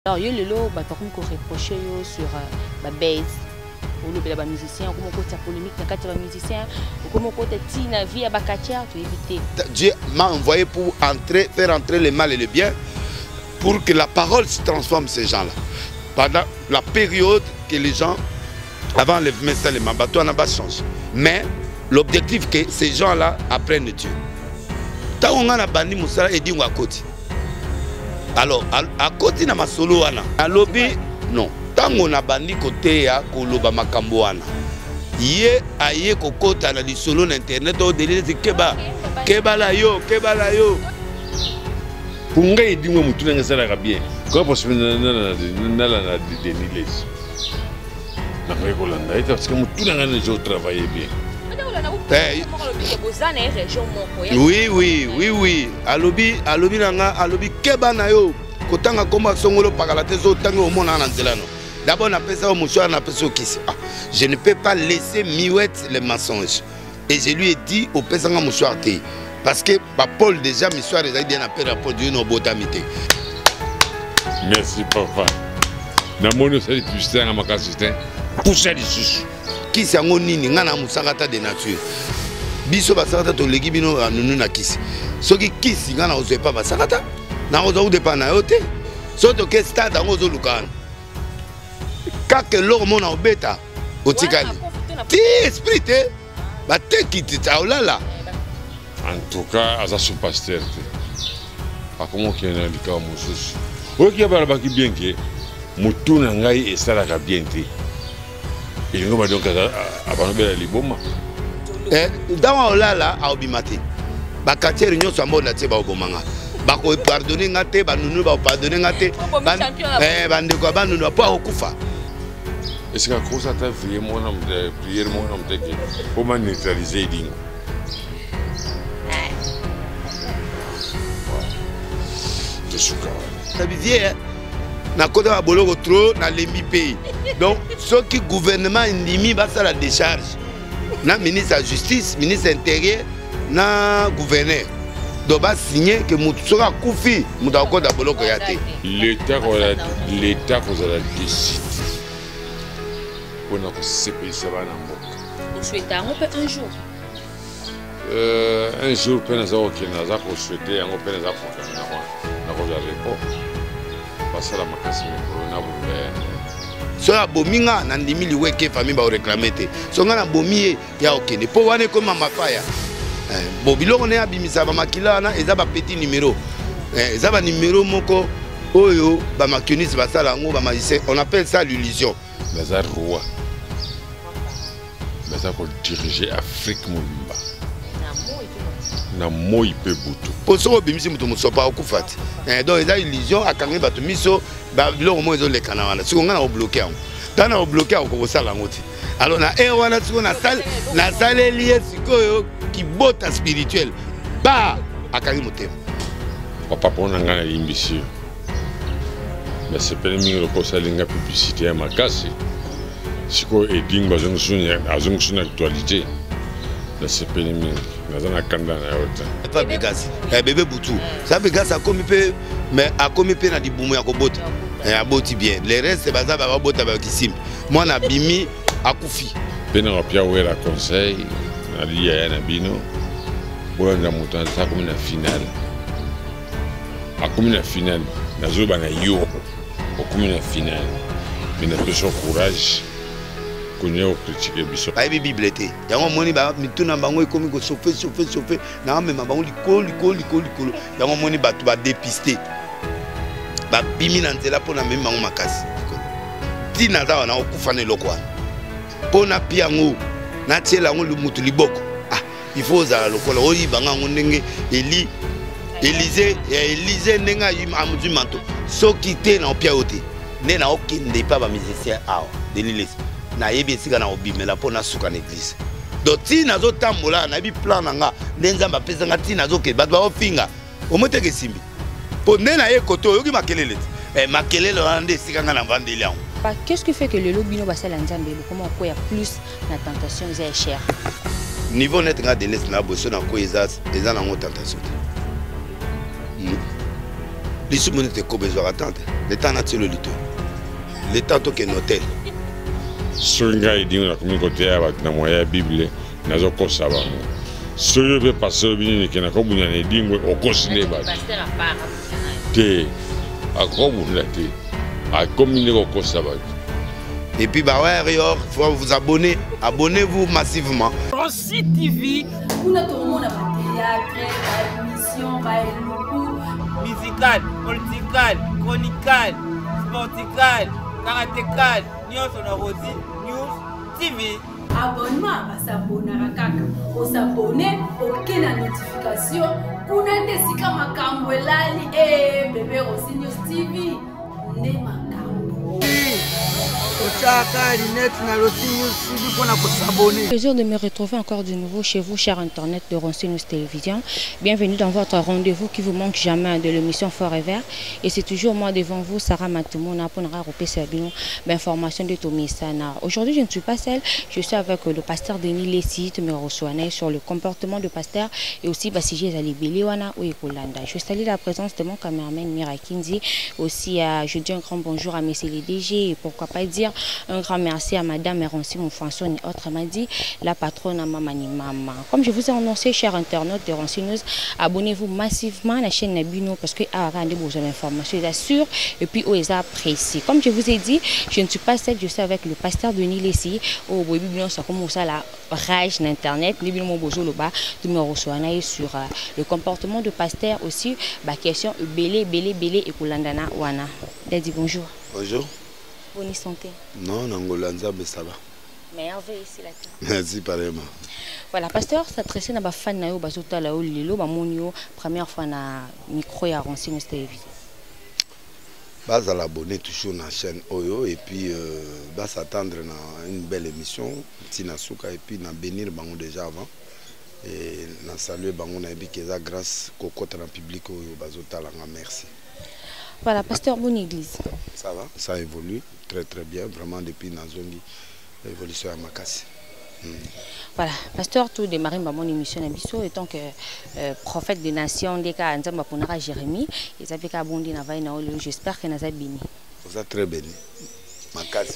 Alors, il y a le lot, par contre, qu'on reproche sur la base. Ou le musicien, comment on polémique, dans le musicien, ou comment on a vie à Bakatia, tu éviter. Dieu m'a envoyé pour faire entrer le mal et le bien, pour que la parole se transforme ces gens-là. Pendant la période que les gens, avant le message, les bateaux n'ont pas changé. Mais l'objectif que ces gens-là apprennent Dieu. Tant qu'on a bandi Moussala et dit à côté. Alors, à côté de ma solo, à lobby, non. Tant qu'on a bandi côté à Koloba Makamboana. Yé aye kokota na di solo na internet au délire de keba la yo. Punga et dis-moi moutouna nga sala bien. Quoi parce que na déniler. Na fait Kolanda et parce que moutouna nga ne travailler bien. Oui. Alobi nanga alobi keba na yo. Kotanga komba songolo pakalate zo tango omona na nzelano. D'abord, je ne peux pas laisser miouette les mensonges. Et je lui ai dit au pesanga mouchoir. Parce que Paul déjà, mouchoir, il a dit un appel à Paul de nos botamité. Merci, papa. Na mono sali putain à ma casiste. Poussa les sous. Qui s'est en nini, ngana moussangata de nature. Biso basangata to legi bino nunu na kisi. Ce qui kisi ngana ose pas basangata. Na ozo de panayote. Soto que stade en ozo lukan. Quand l'homme a bêta, au Tikali. Ti esprit, bah t'es qui t'es là là. En tout cas, à sa pasteur. Pas comment qu'il y a un cas au Moussous. Oui, qui a pas qui bien que Moutouna ngai et ça la bien té. Il nous va donc à Banobela Liboma. Dans là à Obimate. Bah quand il y a une autre monde à Teba Obomanga. Bah qu'on pardonner ngate, bah nous va pardonner ngate. Bande quoi, bah nous va pas au Koufa. Est-ce que cause à ta prière mon homme comment neutraliser les lignes? Je suis ça veut dire na côté à boloko trop na l'emi pays. Donc ceux qui gouvernement indimi va ça la décharge. Na ministre de la justice, ministre de l'intérieur, na gouverneur. Donc va signer que Moutsoura Koufi, Moutako da boloko yate. L'État qu'on a décidé. On a séparé ça va Vous souhaitez un jour. Un jour, on a souhaité, on a passer la macasse pour so la bominga na ndimi liweke famille ba réclamer te so nga na bomi ya okende po wane ko mama faya bobilo on a bimisa ba makila na eza ba petit numéro eza ba numéro moko oyo ba makioniste ba sala ngo ba magicien on appelle ça l'illusion bazar roi bazar pour diriger Afrique mumba na moi pe butu poso bimisi mutu musopa okufati donc eza illusion akangi bato miso ba biloko mo ezo lekana wana siko nga na obloquer yango tana obloquer ko sala ngoti alors na wana siko na salle lié siko ki bota spirituel ba akangi motema papa pona nga na limbisi na sepele mingi ko salinga publicité ya makasi siko eding bazong suna actualité na sepele mingi nazana kanda na yota pas Begas bébé Boutou ça Begas a commis peu mais a commis peu na dibumu ya kobota a boti bien les restes baza ba bota ba kisim moi na bimi akufi pena rapia wera conseil na liya na bino bola na mutan ça comme na finale a comme na finale na zoba na yo o comme na finale mais na besoin courage connaît critiquer biso ba bible te yango moni ba mituna bango ekomi ko chauffer na même bango likoli yango moni batu ba dépister ba bimi na nzela pona même bango makasi tina za wana okufa ne lokwa pona piango na tiela ngo mutu liboko il faut za lokola oyi banga ngo ndenge Élysée nenga amuzu manto soki te na opia ote ne na okinde pa ba musicien awa de l'île na yebi esika na obimela pona suka na église donc ti nazo tambola na bi plan nanga nzamba pesa nga ti nazo ke bato ba ofinga omoteke simbi po nde na ye koto yoki makelele makelele wana nde esika nga na vandeli yango. Qu'est-ce qui fait que le lobby no basala nzambe comment quoi y a plus la tentation est chère niveau net nga denes na boso na ko eza na ngo tentation Les sous monnaie ko besoin attendre. L'état n'a le lutte. L'état to que notel. Soringa idi na komi côté ya na moya Bible na zo ko saba. Soyo be passer bini ke na ko bunya ne dingwe o ko sine ba. Pasteur à part. Te a ko bunya te. A komi ne ko saba. Et puis bah ouais, il faut vous abonner. Abonnez-vous massivement. Rossi TV. On a tout le monde à théâtre, à émission, à musical, political, chronical, sportical, karatécal, news on a Rossi News TV. Abonnement, bah s'abonner à kaka. On s'abonne, aucune notification. On a des sika makambwelali et bébé Rossi News TV. Ne makambo. Plaisir de me retrouver encore de nouveau chez vous, cher Internet de Ronsi News Télévision. Bienvenue dans votre rendez-vous qui vous manque jamais de l'émission Forever. Et c'est toujours moi devant vous, Sarah Matoumona, pour nous rappeler l'information de Tommy Sana. Aujourd'hui, je ne suis pas seule, je suis avec le pasteur Denis Lessi, qui me reçoit sur le comportement de pasteur et aussi Bassigé Zalibiliwana ou Ekolanda. Je salue la présence de mon caméraman Mira Kinzi. Aussi, je dis un grand bonjour à messieurs les DG et pourquoi pas dire un grand merci à Madame Ronsi Moufanson et autrement dit la patronne à Mamani Mama. Comme je vous ai annoncé, chers internautes de Ronsi News, abonnez-vous massivement à la chaîne Nabino parce que rendez besoin d'informations, ils assurent et puis ils apprécient. Comme je vous ai dit, je ne suis pas seule, je suis avec le pasteur Denis Lessi. Au Biblion, ça commence à la rage d'internet. Nous avons besoin de sur le comportement de pasteur aussi. Question belé et Koulandana Wana. Dit bonjour. Bonjour. Bonne santé. Non, Nangolanza, mais ça va. Merveille ici là. Merci, pareillement. Voilà, pasteur, ça tressé na ba fan na yo bazota la lilo ba monio première fois na micro ya Ronsi News Télévision. Bas à l'abonner toujours na chaîne Oyo et puis bas s'attendre na une belle émission Tina Souka et puis na bénir bango déjà avant et na saluer bango na bikeza grâce kokota na public Oyo bazota la merci. Voilà, pasteur, bonne église. Ça va, ça évolue très très bien, vraiment depuis Nazongi, l'évolution à Makassi. Voilà, pasteur, tout démarrer mon émission Nabiso, étant que prophète des nations, des cas, Nzamba Ponara Jérémie, ils avaient qu'à bondi na vaina olo, j'espère que nous avons béni. Vous êtes très béni. Makassi.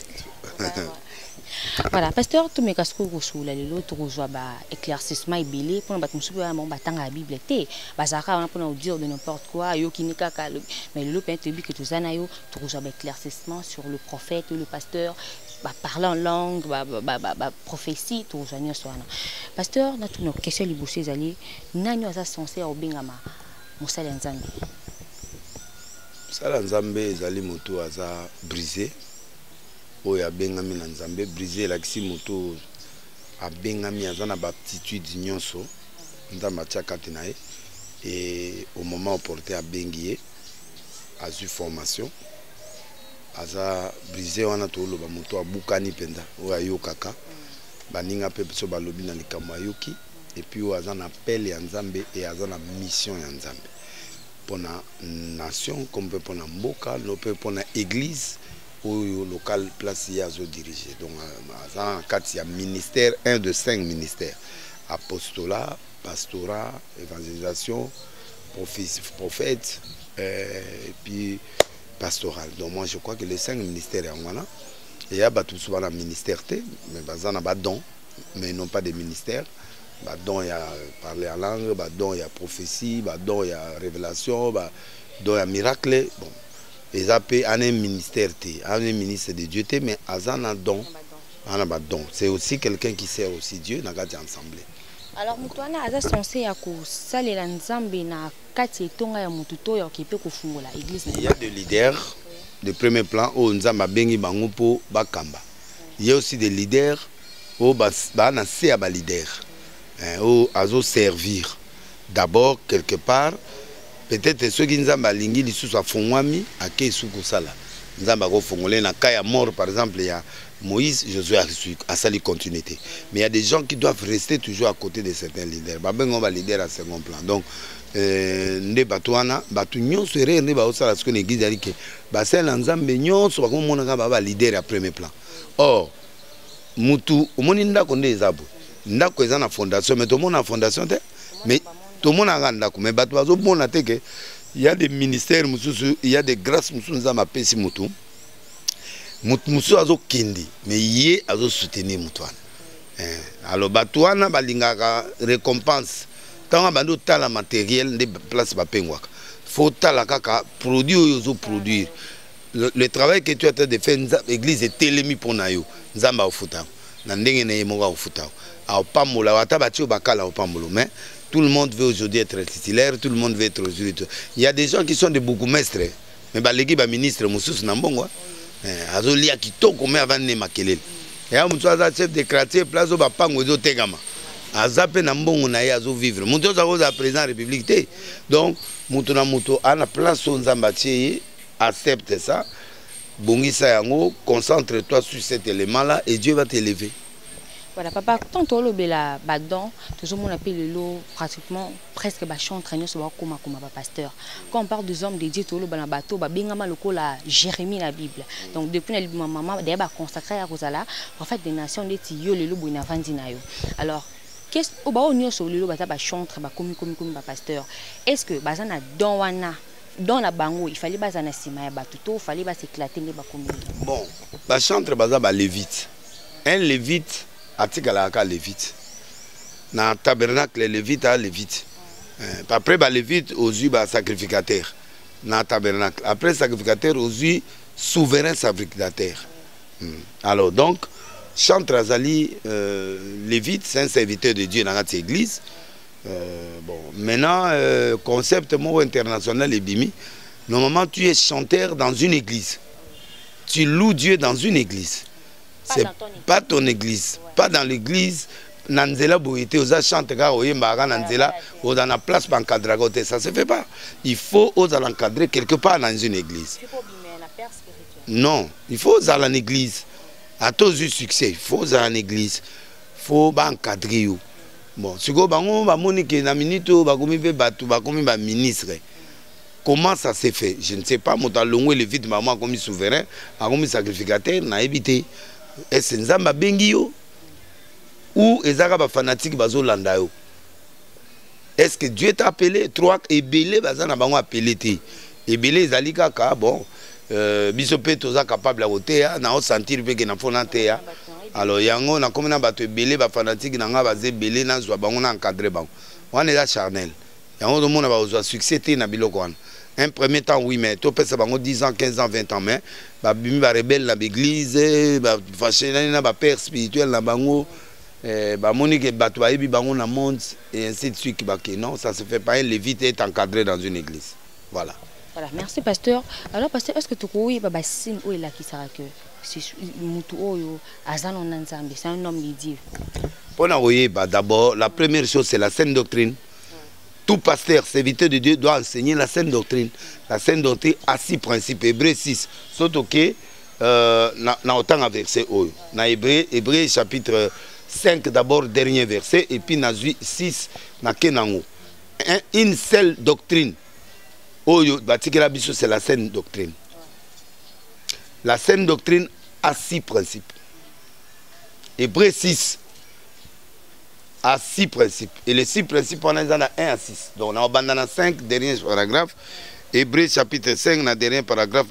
Voilà, pasteur, tout mes casques sous la l'autre reçoit éclaircissement et belé pour nous souper mon battant à la Bible té bazaka pour nous dire de n'importe quoi yo qui n'est qu'à mais le pain te dit que tout ça na yo tu reçois éclaircissement sur le prophète le pasteur parler en langue prophétie tout ça n'y soit pasteur na tout nos questions les boucher ali nani aza censé au bingama musala nzambe musala nzambe zali moto aza brisé. Oya bengami na nzambe brisé la kisi moto a bengami azana aptitude nyonso ndamba tchakati na ye et au moment opportun a bengié a eu formation aza brisé wana to loba moto abukani penda oya yokaka baninga pe so balobi na likambo yoki et puis oya azana appel ya nzambe et azana mission ya nzambe pona nation comme pe pona mboka no pe pona église au local place à diriger. Donc, il y a ministère, un de 5 ministères. Apostolat, pastorat, évangélisation, prophète, et puis pastoral. Donc, moi, je crois que les 5 ministères, il y a tout souvent un ministère, mais il y a des dons, mais non pas des ministères. Don, il y a parler en langue, don, il y a prophétie, don, il y a révélation, don, il y a miracle. Bon. Ils appellent un ministère, un ministre de Dieu, mais Azan a don. C'est aussi quelqu'un qui sert aussi Dieu dans la assemblée. Alors, Moutouana a censé à saler l'ensemble na kati tonga ya mututo ya kipe kufungola église. Il y a des leaders de premier plan au Nzamba bengi bango po bakamba. Il y a aussi des leaders au bana se aba leader. Au azo servir. D'abord quelque part peut-être ceux qui Nzamba lingi lisusu afongwami ake suku sala. Nzamba ko fongolé na kaya mort par exemple il y a Moïse, Josué a sali continuité. Mais il y a des gens qui doivent rester toujours à côté de certains leaders. Babengo ba leader à second plan. Donc nde batouana batu nyonso ere ne ba osala ce que l'église a dit que ba sel Nzambe nyonso ba komonaka ba leader à premier plan. Or mutu omoni ndako nde ezabo. Ndako eza na fondation mais to mona fondation te mais to mona nganda ko mais batu bazo mona te que il y a des ministères, il y a des grâces, nous avons appelé si moutou. Moutou a kendi, mais il a soutenu Moutouane. Alors, Batouana, balingaka récompense. Tant que tu as le matériel, de place Bapengwak. Faut produire, produire. Le travail que tu as fait de faire, l'église est télémi pour Nayo. Nzamba au Fouta. Nandenge na yemoga au Fouta. Au Pamola, Watabati au Bakala au Pamolo. Mais tout le monde veut aujourd'hui être titulaire, tout le monde veut être aujourd'hui. Il y a des gens qui sont des bourgmestres. Mais l'équipe est ministre, Moussous Nambongo. Azolia qui toque comme avant de makelele. Et à Moussou a chef de quartier, place au Bapango de Tegama. Azape Nambongo na yazo vivre. Moussou a président de la République. Donc, Moutou na Moutou a la place au Nzambatier. Accepte ça, Bongisa Yango, concentre-toi sur cet élément-là et Dieu va t'élever. Voilà, papa, tant que le bela badon, tout le monde appelle le lot pratiquement presque bachon entraîné sur comme pasteur. Quand on parle des hommes dédiés tout le bala bateau, ba bingama loko la Jérémie la Bible. Donc depuis la maman d'ailleurs consacré à Rosala, en fait des nations des tio le lobo inavandinayo. Alors qu'est-ce au bas on y sur le lot bata bachon entre ba comme pasteur. Est-ce que bazana donwana dans la bango, il fallait bazana sima batuto, il fallait s'éclater les bakomi. Bon, ba chantre baza ba lévite. Un lévite atikala ka lévite. Na tabernacle lévite a lévite. Après ba lévite aux yeux ba sacrificateur. Na tabernacle. Après sacrificateur aux yeux souverain sacrificateur. Alors donc chantre azali lévite, c'est un serviteur de Dieu dans cette église. Bon, maintenant, concept mot international et bimi. Normalement, tu es chanteur dans une église. Tu loues Dieu dans une église. C'est pas ton église. Ouais. Pas dans l'église. Nanzela boité, osa chante ka oyemba nanzela, ou dans la place pour encadrer côté, ça se fait pas. Il faut oser l'encadrer quelque part dans une église. Non, il faut oser dans l'église. À tous les succès, il faut oser dans l'église. Il faut encadrer. Bon, si vous avez un ministre, comment ça s'est fait? Je ne sais pas, je suis le vide, maman comme souverain, comme sacrificateur, n'a évité. Est-ce que Nzamba Bengio ou Ezara fanatique Bazolanda? Est-ce que Dieu t'a appelé? Trois et Belé, Bazana Bango appelé. Et Belé, Zalika, bon, Bisopé, Toza capable à voter, n'a sentir que n'a pas. Alors, yango na comme na bato belé ba fanatique na nga bazé belé na zwa bango na encadrer bango. On est là charnel. Yango do mona ba zwa succès té na biloko wana. Un premier temps oui mais to pesa bango 10 ans, 15 ans, 20 ans mais ba bimi ba rebelle na l'église, ba fâché na ba père spirituel na bango ba monique bato ba yebi bango na monde et ainsi de suite ba que non, ça se fait pas. Un lévite est encadré dans une église. Voilà. Voilà, merci pasteur. Alors pasteur, est-ce que tu crois que signe où est là qui sera que c'est un homme de Dieu? D'abord, la première chose, c'est la saine doctrine. Tout pasteur, serviteur de Dieu, doit enseigner la saine doctrine. La saine doctrine a 6 principes. Hébreu 6. Sauf que, na autant un verset, na Hébreu chapitre 5, d'abord, dernier verset, et puis na 6, na Kenango. Une seule doctrine. C'est la saine doctrine. La saine doctrine a 6 principes. Hébreu 6 a 6 principes. Et les 6 principes, on en a 1 à 6. Donc, on a abandonné 5 derniers paragraphes. Hébreu chapitre 5, dans le dernier paragraphe,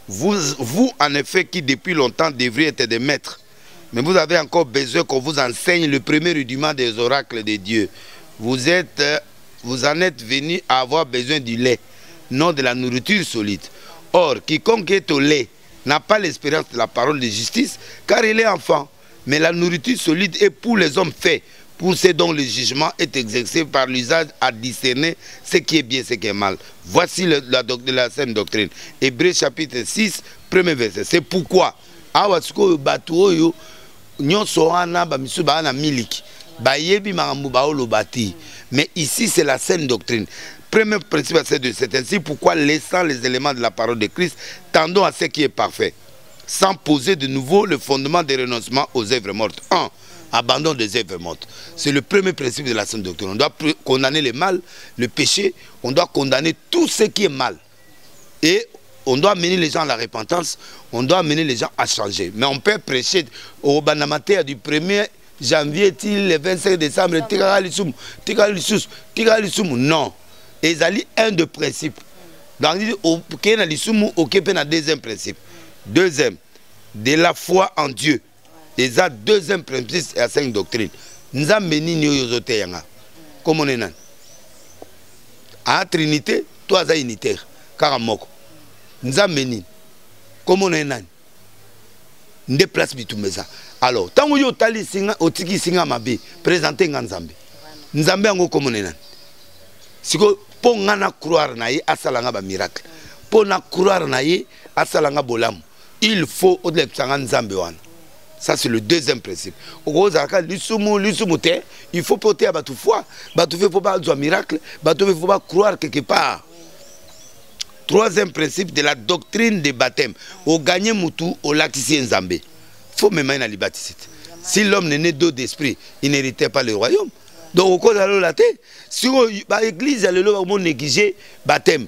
vous, en effet, qui depuis longtemps devriez être des maîtres, mais vous avez encore besoin qu'on vous enseigne le premier rudiment des oracles de Dieu. Vous en êtes venus à avoir besoin du lait, non de la nourriture solide. Or, quiconque est au lait n'a pas l'espérance de la parole de justice, car il est enfant. Mais la nourriture solide est pour les hommes faits, pour ceux dont le jugement est exercé par l'usage à discerner ce qui est bien, ce qui est mal. Voici la saine doctrine. Hébreu chapitre 6, premier verset. C'est pourquoi, mais ici, c'est la saine doctrine. Premier principe, c'est ainsi pourquoi, laissant les éléments de la parole de Christ, tendons à ce qui est parfait, sans poser de nouveau le fondement des renoncements aux œuvres mortes. 1. Abandon des œuvres mortes. C'est le premier principe de la saine doctrine. On doit condamner le mal, le péché, on doit condamner tout ce qui est mal. Et on doit amener les gens à la repentance, on doit amener les gens à changer. Mais on peut prêcher au banamateur du 1er janvier, le 25 décembre, non. ezali un de principe. Donc ok na lisumu ok pe na deuxième principe. Deuxième, de la foi en Dieu. Et ça deuxième principe à 5 doctrines. Nzambe nini oyo zote yanga. Comme on est nan. À Trinité, toi za unitaire. Karamoko. Nzambe nini. Comme on est nan. Nde place bitumeza. Alors, tant que tali singa otiki singa mabe, présenter Nzambe. Nzambe yango comme on est nan. Siko po ngana croire na ye asalanga ba miracle. Po na croire na ye asalanga bolam. Il faut au-delà de Nzambe wana. Ça c'est le deuxième principe. Il faut porter à batu foi, batu faut pas un miracle, batu faut pas croire quelque part. Troisième principe de la doctrine des baptêmes. Au gagner mutu au latisi Nzambe. Faut même aller baptiser. Si l'homme n'est né d'eau d'esprit, il n'héritait pas le royaume. Donc au cours de la terre, si l'église a le lot négligé baptême.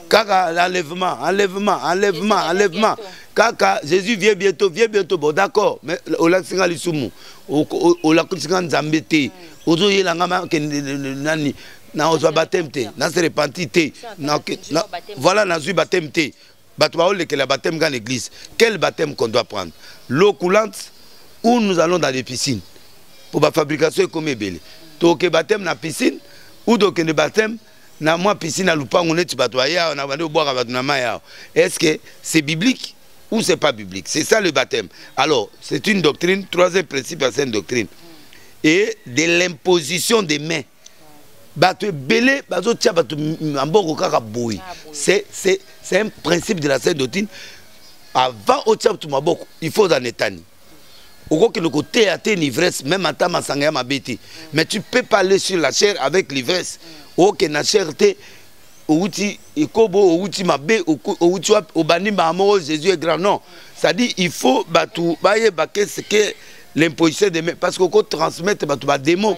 Kaka enlèvement. Kaka Jésus vient bientôt. Bon d'accord, mais au la singa lisumu, au la singa Nzambe te, ozo yela ngama ke nani na ozo baptême te, na se repenti te, voilà na zu baptême te. Batu ba que la baptême dans l'église. Quel baptême qu'on doit prendre? L'eau coulante ou nous allons dans les piscines pour la fabrication comme belé. Donc baptême na piscine ou donc le baptême na moi piscine à lupango net batoya on a vendu boire avec na maya. Est-ce que c'est biblique ou c'est pas biblique? C'est ça le baptême. Alors, c'est une doctrine, troisième principe à cette doctrine. Et de l'imposition des mains. C'est un principe de la sainte doctrine. Avant il faut en étani. Au que le côté a une ivresse, même en temps ma bêtise. Mais tu peux pas aller sur la chair avec l'ivresse. Ok, la chair outi ikobo outi mabe outi obani mamo Jésus est grand non. Ça dit il faut batu baye baké ce que l'imposition des mains parce qu'on transmettre batu ba démon.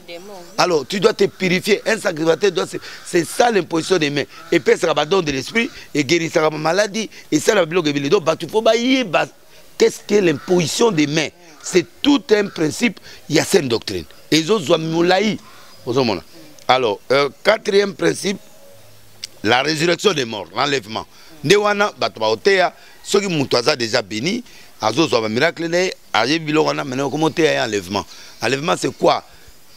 Alors tu dois te purifier, un sacrificateur doit c'est ça l'imposition des mains. Et puis ça va don de l'esprit et guérir ça maladie et ça la bloque donc batu faut baye qu'est-ce que l'imposition des mains? C'est tout un principe, il y a cette doctrine. Et ils ont moulaï. Alors quatrième principe, la résurrection des morts, l'enlèvement. Newana batwaotea, ceux qui m'ont déjà béni, azo un miracle né, aje bilorona maintenant comment t'es enlèvement. Enlèvement c'est quoi?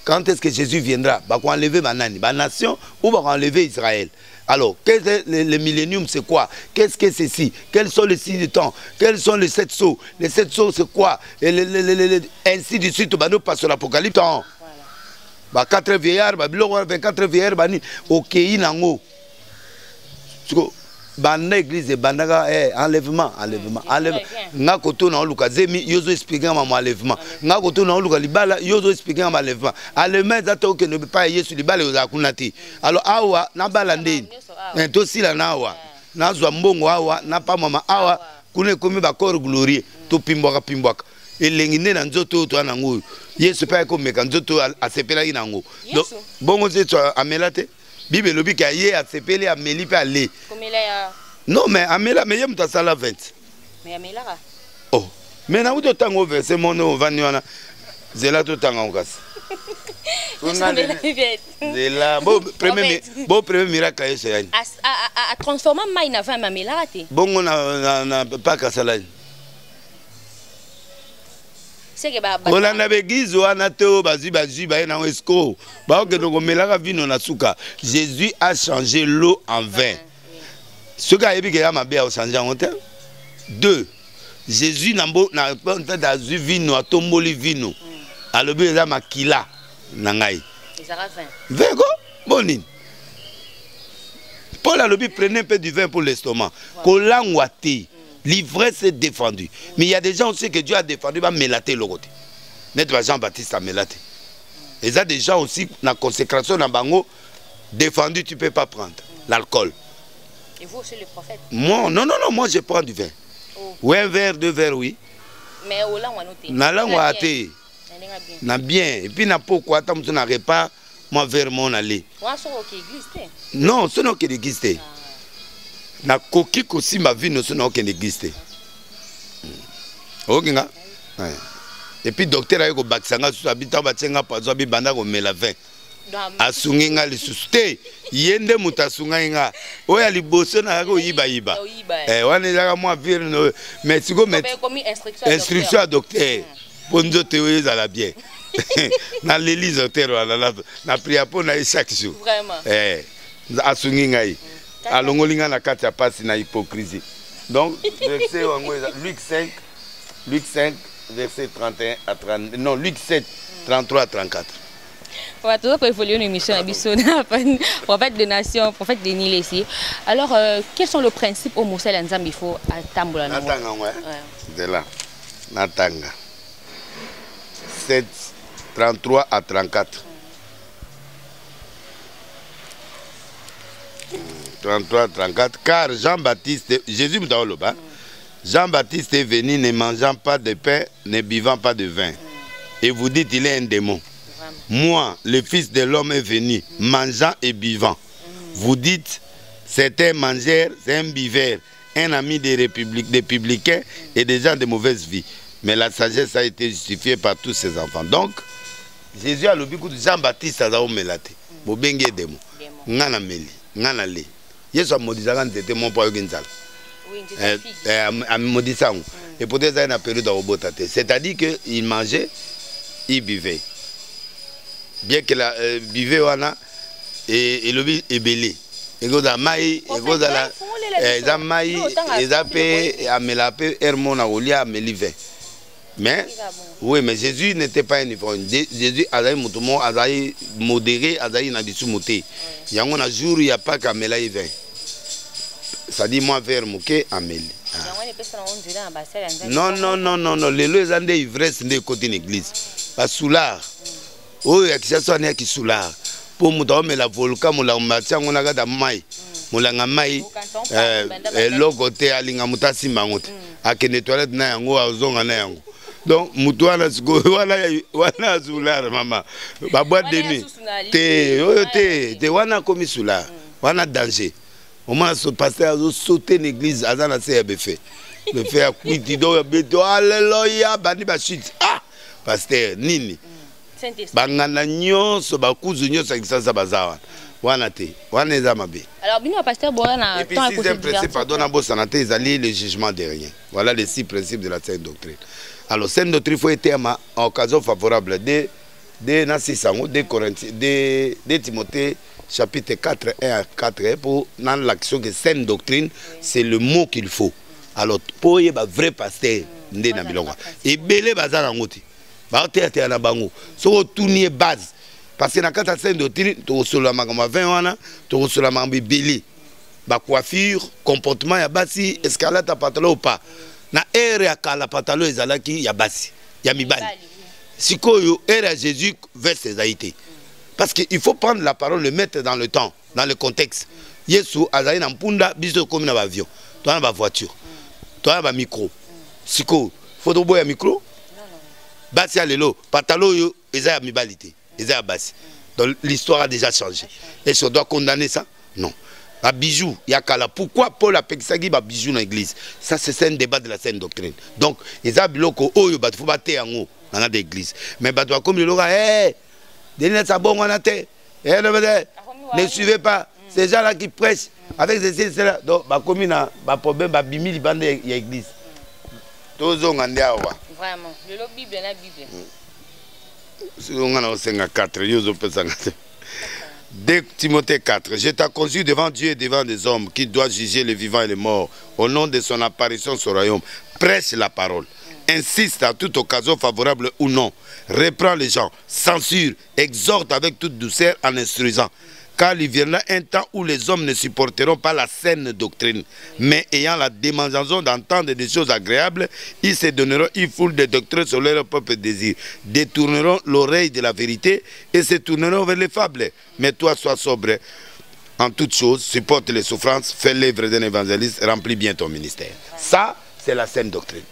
Quand est-ce que Jésus viendra? Bah qu'on enlever banani, ba nation ou bah enlever Israël. Alors, qu'est-ce que le millénium c'est quoi? Qu'est-ce que c'est ci? Quels sont les 6 du temps? Quels sont les 7 sceaux? Les 7 sceaux c'est quoi? Ainsi de suite, bah nous passons l'Apocalypse. Bah 4 vieillards, bah bilorona 24 vieillards, bah ni ok nango. Banda église de bandaga enlèvement nga koto na luka zemi yozo expliquer ma enlèvement nga koto na luka libala yozo expliquer ma enlèvement allemand zato que ne peut pas yesu libala yoza kunati alors awa na bala ndeni to sila na awa na zwa mbongo awa na pa mama awa kune komi ba corps glorieux to pimbwaka elengi ne na nzoto to na ngo yesu pa ko meka nzoto asepela inango donc bongo zeto amelate Bible lobi ka ye a sepeli a meli pe aller. Non mais amela mais yem ta sala 20. Mais amela. Oh. Mais na uto tango verset mono vaniona. Zela to tango ngas. Zela bo premier miracle yeso yani. A transformer mai na va mamela te. Bongo na pas ka sala. Olanda begize wana teo bazi ba na esco ba ke no melaka vino na suka. Jésus a changé l'eau en vin. Ce gars ebi ke ya mabe a changer en terre. 2. Jésus na da zu vino atomboli vino. Alobi eza makila na ngai. Ezara vin. Vin ko bonine. Paul alobi prenez un peu du vin pour l'estomac. Kolangwa te. L'ivresse est défendue. Mais il y a des gens aussi que Dieu a défendu, va mélater le côté. N'est-ce Jean-Baptiste a mélaté. Et il y a des gens aussi, la consécration dans Bango, défendu, tu ne peux pas prendre l'alcool. Et vous aussi le prophète? Moi, non, moi je prends du vin. Oh. Oui, un verre, 2 verres, oui. Mais au lang, on a langue à thé. Na bien. Et puis, na pourquoi, tant que tu n'arrives pas, moi, vers mon aller. Non, ce n'est pas qu'il existe. Na koki kosi ma vie no sona aucun existe. Okinga. Et puis docteur ayo ko baksanga su habita ba tsenga pa zo bi banda ko mela 20. asunginga lisusu te yende muta sunga oya liboso na ko yiba wana ezaka mwa vire no mais siko instruction à docteur ponzo te ezala bien na l'église docteur wana na prière pour na chaque jour asunginga alongolinga na kati ya pasi na hypocrisie. Donc verset Luc 5 verset 31 à 30 non Luc 7 33 à 34. On va toujours évoluer une émission à Bissona, prophète des nations, prophète des Nil ici. Alors, quels sont les principes au Moussel Nzambi il faut à Tamboula? Natanga, ouais. De là. Natanga. 7, 33 à 34. 33 à 34. Car Jean-Baptiste, Jésus me dit Jean-Baptiste est venu ne mangeant pas de pain, ne buvant pas de vin. Et vous dites il est un démon. Moi, le Fils de l'homme est venu, mangeant et buvant. Vous dites, c'est un mangeur, c'est un buveur, un ami des publicains et des gens de mauvaise vie. Mais la sagesse a été justifiée par tous ses enfants. Donc, Jésus a le but de Jean-Baptiste a melate. Bobenge démon. Ngana meli, ngana le. Yesu a modisaka c'était mon père Genzal. A modisa. Et peut-être ça une période à obotate. C'est-à-dire qu'il mangeait, il buvait. Bien que la buvait wana et le est belé. Et quand la maï, et quand la maï, les appels à melaper hermona olia melivé. Mais oui, mais Jésus n'était pas uniforme. Jésus a eu mutumo, a eu modéré, a eu na disu moté. Il y a un jour il y a pas qu'à melaï vin. Ça dit moi vers mouké ameli. Non non non non non, les deux années ivresse de côté l'église. Pas soulard. Oh, il y a qui soit né qui soulard. Pour nous donner la volcan, nous l'avons bâti, on a gardé maï, nous l'avons maï. L'autre alinga mutasi mangote. À que les toilettes n'a yango à zonga n'a yango. Donc mutuana siko wana soulard maman. Ba boîte de nuit. Te wana komi soulard. Wana danger. Au moins ce pasteur a sauté l'église à la CBF. Le faire quitter do beto alléluia bani ba chute. Ah pasteur nini. Bangana nyonso bakuzu nyonso kisasa bazawa wana te wana eza mabe. Alors bino pasteur Borana et puis sixième principe pardon na bosanate ezali le jugement de rien. Voilà les 6 principes de la sainte doctrine. Alors sainte doctrine faut être en occasion favorable de Nassisango de Corinthiens de Timothée chapitre 4 1 à 4 pour dans l'action que sainte doctrine c'est le mot qu'il faut. Alors pour y ba vrai pasteur ndé na bilonga et belé bazala ngoti ba théâtre na bango so tourner base parce que na kata sainte doctrine to solo makama 20 wana to solo makama bili ba coiffure comportement ya basi escalade à pantalon ou pas na ere ya kala pantalon ezalaki ya basi ya mibali sikoyo ere ya Jésus vers ses haïtés parce que il faut prendre la parole le mettre dans le temps dans le contexte. Yesu azali na mpunda biso comme na avion toi na ba voiture toi na ba micro siko faut to boya micro basi à l'élo, patalo yo, eza mibalité, eza basi. Donc l'histoire a déjà changé. Est-ce qu'on doit condamner ça? Non. Un bijou, il y a kala. Pourquoi Paul a pexagi ba bijou dans l'église? Ça c'est un débat de la sainte doctrine. Donc eza biloko oyo bat faut bater en haut dans l'église. Mais bat comme le loga, donnez ça bon on a té. Ne suivez pas ces gens là qui prêchent avec ces cela. Donc ba comme na ba problème ba bimi libande ya église. Tozo ngande awa. Vraiment, le Bible la Bible. Si on a 4, yo pesanga. 2 Timothée 4. Je t'accuse devant Dieu et devant des hommes qui doivent juger les vivants et les morts au nom de son apparition sur le royaume. Prêche la parole. Insiste à toute occasion favorable ou non. Reprends les gens, censure, exhorte avec toute douceur en instruisant. Car il viendra un temps où les hommes ne supporteront pas la saine doctrine, mais ayant la démangeaison d'entendre des choses agréables, ils se donneront une foule de doctrines sur leur propre désir, détourneront l'oreille de la vérité et se tourneront vers les fables. Mais toi, sois sobre en toutes choses, supporte les souffrances, fais l'œuvre d'un évangéliste, remplis bien ton ministère. Ça, c'est la saine doctrine.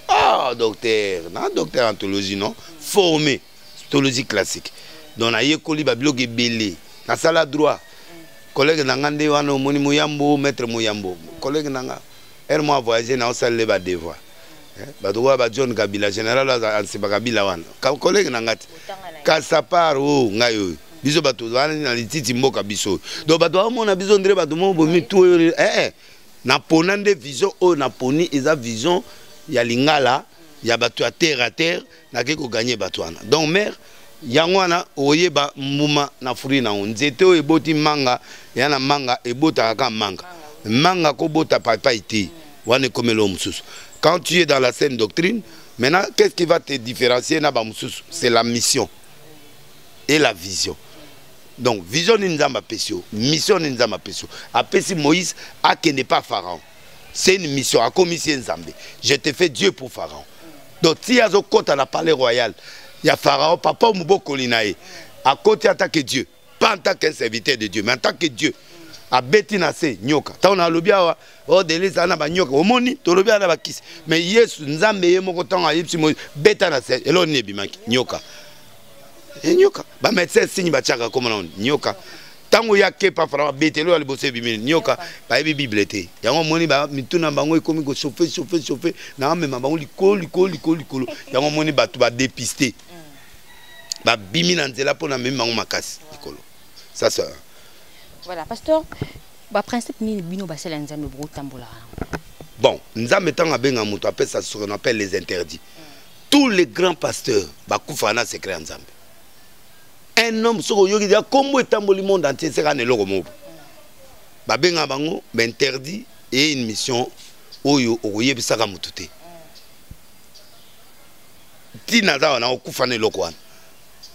Ah, docteur, non, docteur en théologie, non? Formé, théologie classique. Donc, on a eu un babilo qui est belé. Dans ça, la droit. Collègue Nangande, on a Moni Mouyambo, maître Mouyambo. Collègue Nanga, elle m'a voyagé dans sa lèvre à devoir. Badoua ba John Kabila général Anseba Kabila wana. Collègue nangati. Kasapar o ngayo. Biso bato wana na lititi mboka biso. Donc bato mona biso ndre bato mo bomi tout na ponande vision o na poni eza vision ya lingala ya bato ya terre à terre na ke ko gagner bato wana. Donc mère yangwana oyeba mbuma na fruit na nzete o eboti manga ya na manga ebota ka manga. Manga ko bota papa iti wana komelo mususu. Quand tu es dans la saine doctrine, maintenant qu'est-ce qui va te différencier na ba mususu? C'est la mission et la vision. Donc, vision n'inzamba pesio, mission n'inzamba pesio. Apesi Moïse, a qui n'est pas Pharaon. C'est une mission, a commis Nzambe. Je te fais Dieu pour Pharaon. Donc, si yazo côté à la palais royal, il y a Pharaon, papa Moubo Kolinae. À côté en tant que Dieu, pas en tant qu'un serviteur de Dieu, mais en tant que Dieu. A betina se nyoka. Ta on a lobia o delisa na ba nyoka. Omoni to lobia na ba kisi. Mais Yesu Nzambe yemo ko tanga yipsi Moïse betana se elo ne bimaki nyoka. Nyoka ba médecin signe ba chaka comme non nyoka tango ya ke pa fara betelo ali bose bimini nyoka ba bi bibliothèque yango moni ba mituna bango ikomi ko chauffer na mema bango likolo yango moni batu ba dépister ba bimi na nzela pona mema bango makasi likolo ça voilà pasteur ba principe ni bino ba sela nzambe bro tambola bon nzambe tanga benga muto appelle ça ce qu'on appelle les interdits tous les grands pasteurs ba kufana secret nzambe. Un homme sur le monde comment est le monde entier c'est un logo mob. Babenga bango m'interdit et une mission oyo oye bisaka mutute. Ti naza na okufane lokwan.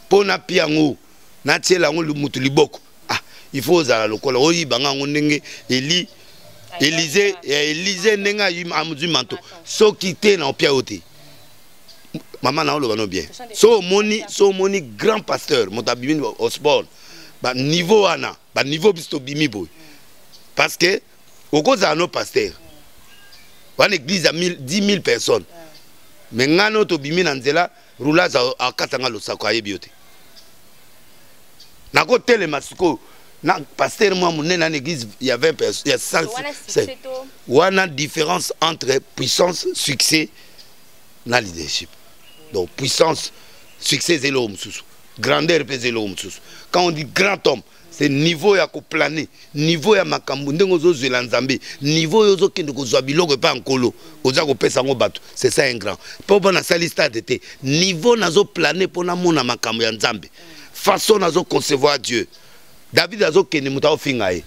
Pona piango na tiela ngo mutu liboko. Ah, il faut za lokola oyi banga ngo ndenge Élysée nenga amudu manto. So kité na opia ote. Maman na olo bien. So moni grand pasteur motabimi au sport. Ba niveau ana, ba niveau bisto bimi boy. Parce que au cause à nos pasteurs. Une église à 10 000 personnes. Mais ngano to bimi na nzela roulage à katanga lo sako ayebiote. Na ko tele masiko na pasteur moi mon na église il y a 20 personnes, il y a 5 wana différence entre puissance, succès na leadership. Donc puissance, succès c'est l'homme sous. Grandeur c'est l'homme sous. Quand on dit grand homme, c'est niveau ya ko planer, niveau ya makambu ndengo zo zela nzambe, niveau yo zo kende ko zwa biloko pa nkolo, oza ko pesa ngo bato, c'est ça un grand. Po bona salista d'été, niveau nazo planer pona mona makambu ya nzambe. Façon nazo concevoir Dieu. David azo kende muta ofinga e.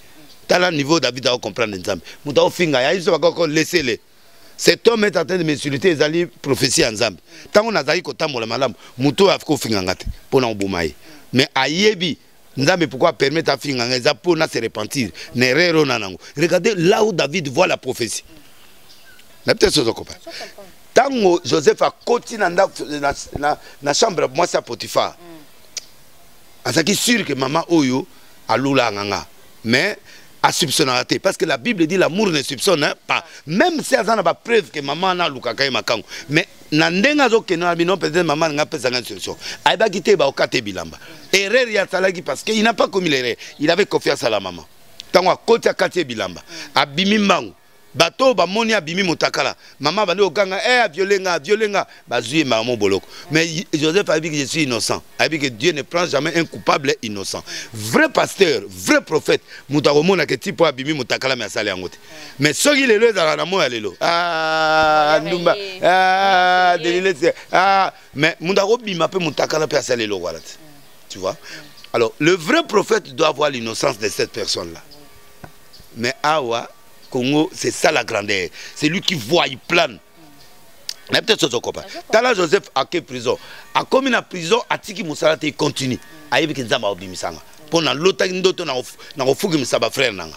Tala niveau David a comprendre nzambe. Muta ofinga ya iso bakoko laisser-le. Cet homme est en train de m'insulter, ils allaient prophétie ensemble. Tant qu'on a zaï kotambola malam, muto afko fingangate, pona obumaye. Mais ayebi, nzambe pourquoi permettre à finganga pour na se repentir, n'erreur nanango. Regardez là où David voit la prophétie. La peut-être ce qu'on comprend. Tant que Joseph a continué na chambre, moi c'est Potiphar. Asaki sûr que maman oyo a lula nganga. Mais à soupçonner, parce que la Bible dit l'amour ne soupçonne pas. Même si elle n'a pas preuve que maman n'a pas makango. Mais nandenga zo ke no bino peut-être maman n'a pas une solution. Elle va quitter ba okate bilamba. Erreur ya salaki parce qu'il n'a pas commis l'erreur. Il avait confiance à la maman. Tango a kote akate bilamba. Abimi mbangu. Bato ba moni abimi mutakala. Maman ba ne okanga violenga ba zuye maman boloko. Mais Joseph a dit que je suis innocent. A dit que Dieu ne prend jamais un coupable innocent. Vrai pasteur, vrai prophète, mutako na ke tipo abimi mutakala mais asali yangote. Mais soki lelo za na mo ya lelo. Ah ndumba. Ah delile mais mutako bima pe mutakala pe asali lelo wala. Tu vois? Alors, le vrai prophète doit avoir l'innocence de cette personne-là. Mais awa Congo, c'est ça la grandeur. C'est lui qui voit, il plane. Mais peut-être ce copain. Tala Joseph a quelle prison? A comme une prison, a tiki Moussala il continue. A yebi kinzamba obimisanga. Pendant l'autre ndoto na ofugi misaba frère nanga.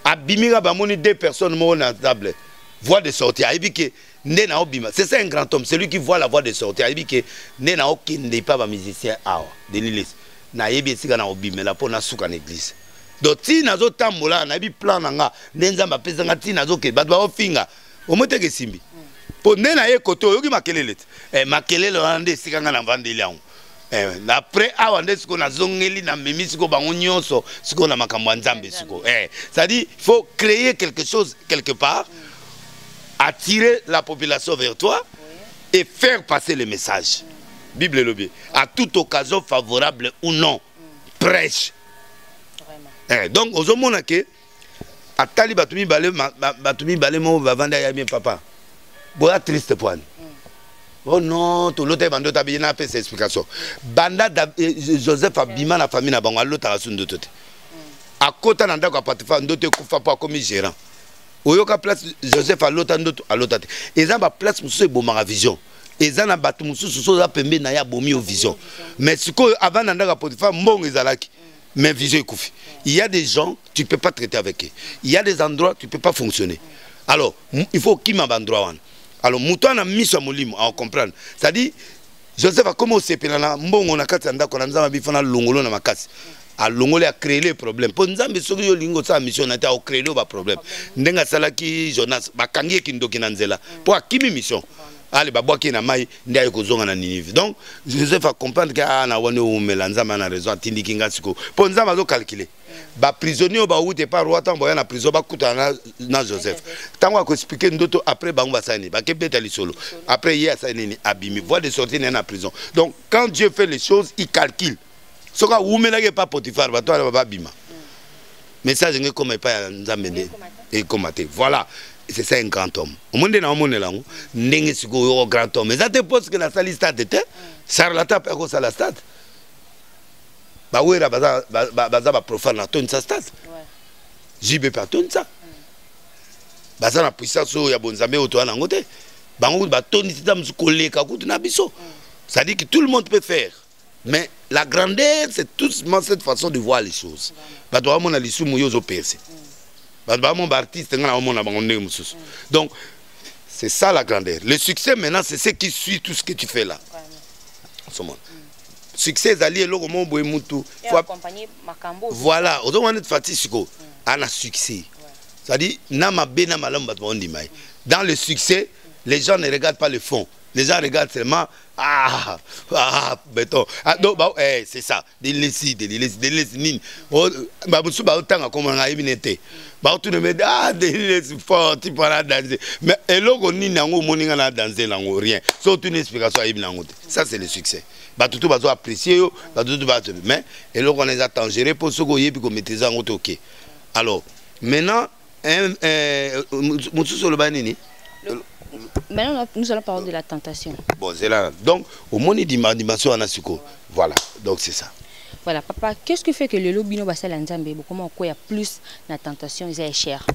A bimira ba moni 2 personnes mo na table. Voie de sortie. A yebi que né na obima. C'est ça un grand homme. C'est lui qui voit la voie de sortie. A yebi que né na okinde pas ba musicien awa de l'Église. Na yebi sika na obima la pona suka na église. Donc si nazo tambola na bi plan nanga nenzamba pesa ngati nazo ke ba doit ofinga omote ke simbi po nena ye koto yoki makelele makelele ande sikanga na vandeli yango après awa nde siko na zongeli na memi siko bango nyonso siko na makambo nzambe siko ça dit il faut créer quelque chose quelque part attirer la population vers toi et faire passer le message. Bible lobby. À toute occasion favorable ou non, prêche. Donc, aux hommes, à Tali Batumi Balé, mon vavanda ya bien papa. Boya triste point. Oh non, tout l'autre bando tabi na fait cette explication. Banda Joseph Abima la famille na bango l'autre asun de tout. À côté nanda ko patifa ndote kufa pa comme gérant. Oyoka place Joseph à l'autre ndoto à l'autre. Eza ba place musu bomara vision. Eza na batu musu so za pembe na ya bomi au vision. Mais ce que avant nanda ka patifa mbongo ezalaki. Mais vision ekufi. Il y a des gens, tu ne peux pas traiter avec eux. Il y a des endroits, tu ne peux pas fonctionner. Alors, il faut qu'il m'a endroit. Alors, Mouton a mis sur mon lit, à comprendre. C'est-à-dire, Joseph a commencé, on a quatre ans, on a mis un longolo dans ma casse. A longolo a créé les problèmes. Pour nous, mais sur lingo sa mission, on a créé les problèmes. Ndenga salaki Jonas, bakangi kindoki nanzela. Pour qui mission? Allez, bah, qui n'a mai, n'a pas zonga na Ninive. Donc, Joseph a compris que na wane ou melanza mana raison, tindi kinga siko. Pour nous, on a calculé. Bah, prisonnier, bah, ou t'es pas roi, tant boya na prison, bah, kuta na Joseph. Tant qu'on a expliqué d'autres après, bah, on va s'aller. Bah, qu'est-ce que solo. Après, hier, ça est abîmé. Voie de sortir dans la prison. Donc, quand Dieu fait les choses, il calcule. Ce qu'on a ou mélange pas Potiphar, bah, toi, bah, bima. Mais ça, je ne connais pas Nzamene et commater. Voilà. C'est ça un grand homme. Au monde na monde là, n'engue siko grand homme. Mais ça te pose que la salle stade était, ça relate pas que ça la stade. Bah ouais, baza profane na ton sa stade. JB pas ton ça. Baza na puissance ya bonzambe auto na ngote. Bango ba ton tita msukolé ka kutu na biso. Ça dit que tout le monde peut faire. Mais la grandeur, c'est tout cette façon de voir les choses. Bah toi mon alisu moyo percé. Donc, c'est ça la grandeur. Le succès maintenant, c'est ce qui suit tout ce que tu fais là. Succès, c'est le moment où il faut accompagner Makambo. Voilà, on doit être fatigué. On a succès. C'est-à-dire, dans le succès, les gens ne regardent pas le fond. Les gens regardent seulement béton. Ah, donc, bah, c'est ça. Des laissis. Bah, vous autant comme on a éminé. Bah, tout le monde des laissis forts, tu pourras danser. Mais, et là, on n'y a pas danser, rien. Sauf une explication à Ibn. Ça, c'est le succès. Bah, tout le monde va apprécier, mais, et là, on les attend gérer pour ce qu'on y est, puis qu'on maîtrise en OK. Alors, maintenant, maintenant, nous allons parler de la tentation. Bon, c'est là. Donc, au moins, dimension en Asuko. Voilà, donc c'est ça. Voilà, papa, qu'est-ce qui fait que le lobby n'a comment il y a plus de tentation, il est cher?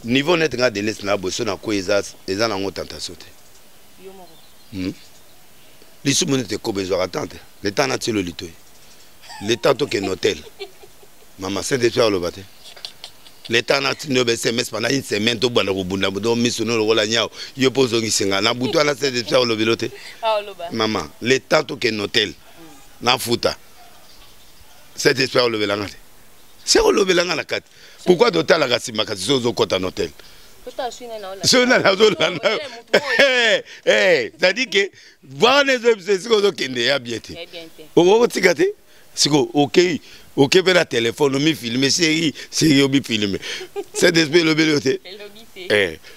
Niveau net de l'Est, il y a une tentation. Les sous-monnaies étaient comme besoin d'attendre. Le temps n'a-t-il le lito? Le temps qui est un hôtel. Maman, c'est déjà le bâtiment. L'État n'a pas de SMS pendant une semaine, tout le monde a mis son nom au Lagna, il pose au Gissinga. N'a bouton à la semaine de faire le véloté. Maman, l'État qui est un hôtel, n'a fouta. C'est d'espérer le vélo. C'est le vélo à la carte. Pourquoi d'hôtel à la Gassima, quand ils sont au côté d'un hôtel? C'est-à-dire que, voir les hommes, c'est ce qu'on a bien. C'est OK. OK, ben la téléphone, on me filme, série, on me filme. C'est d'esprit le béloté.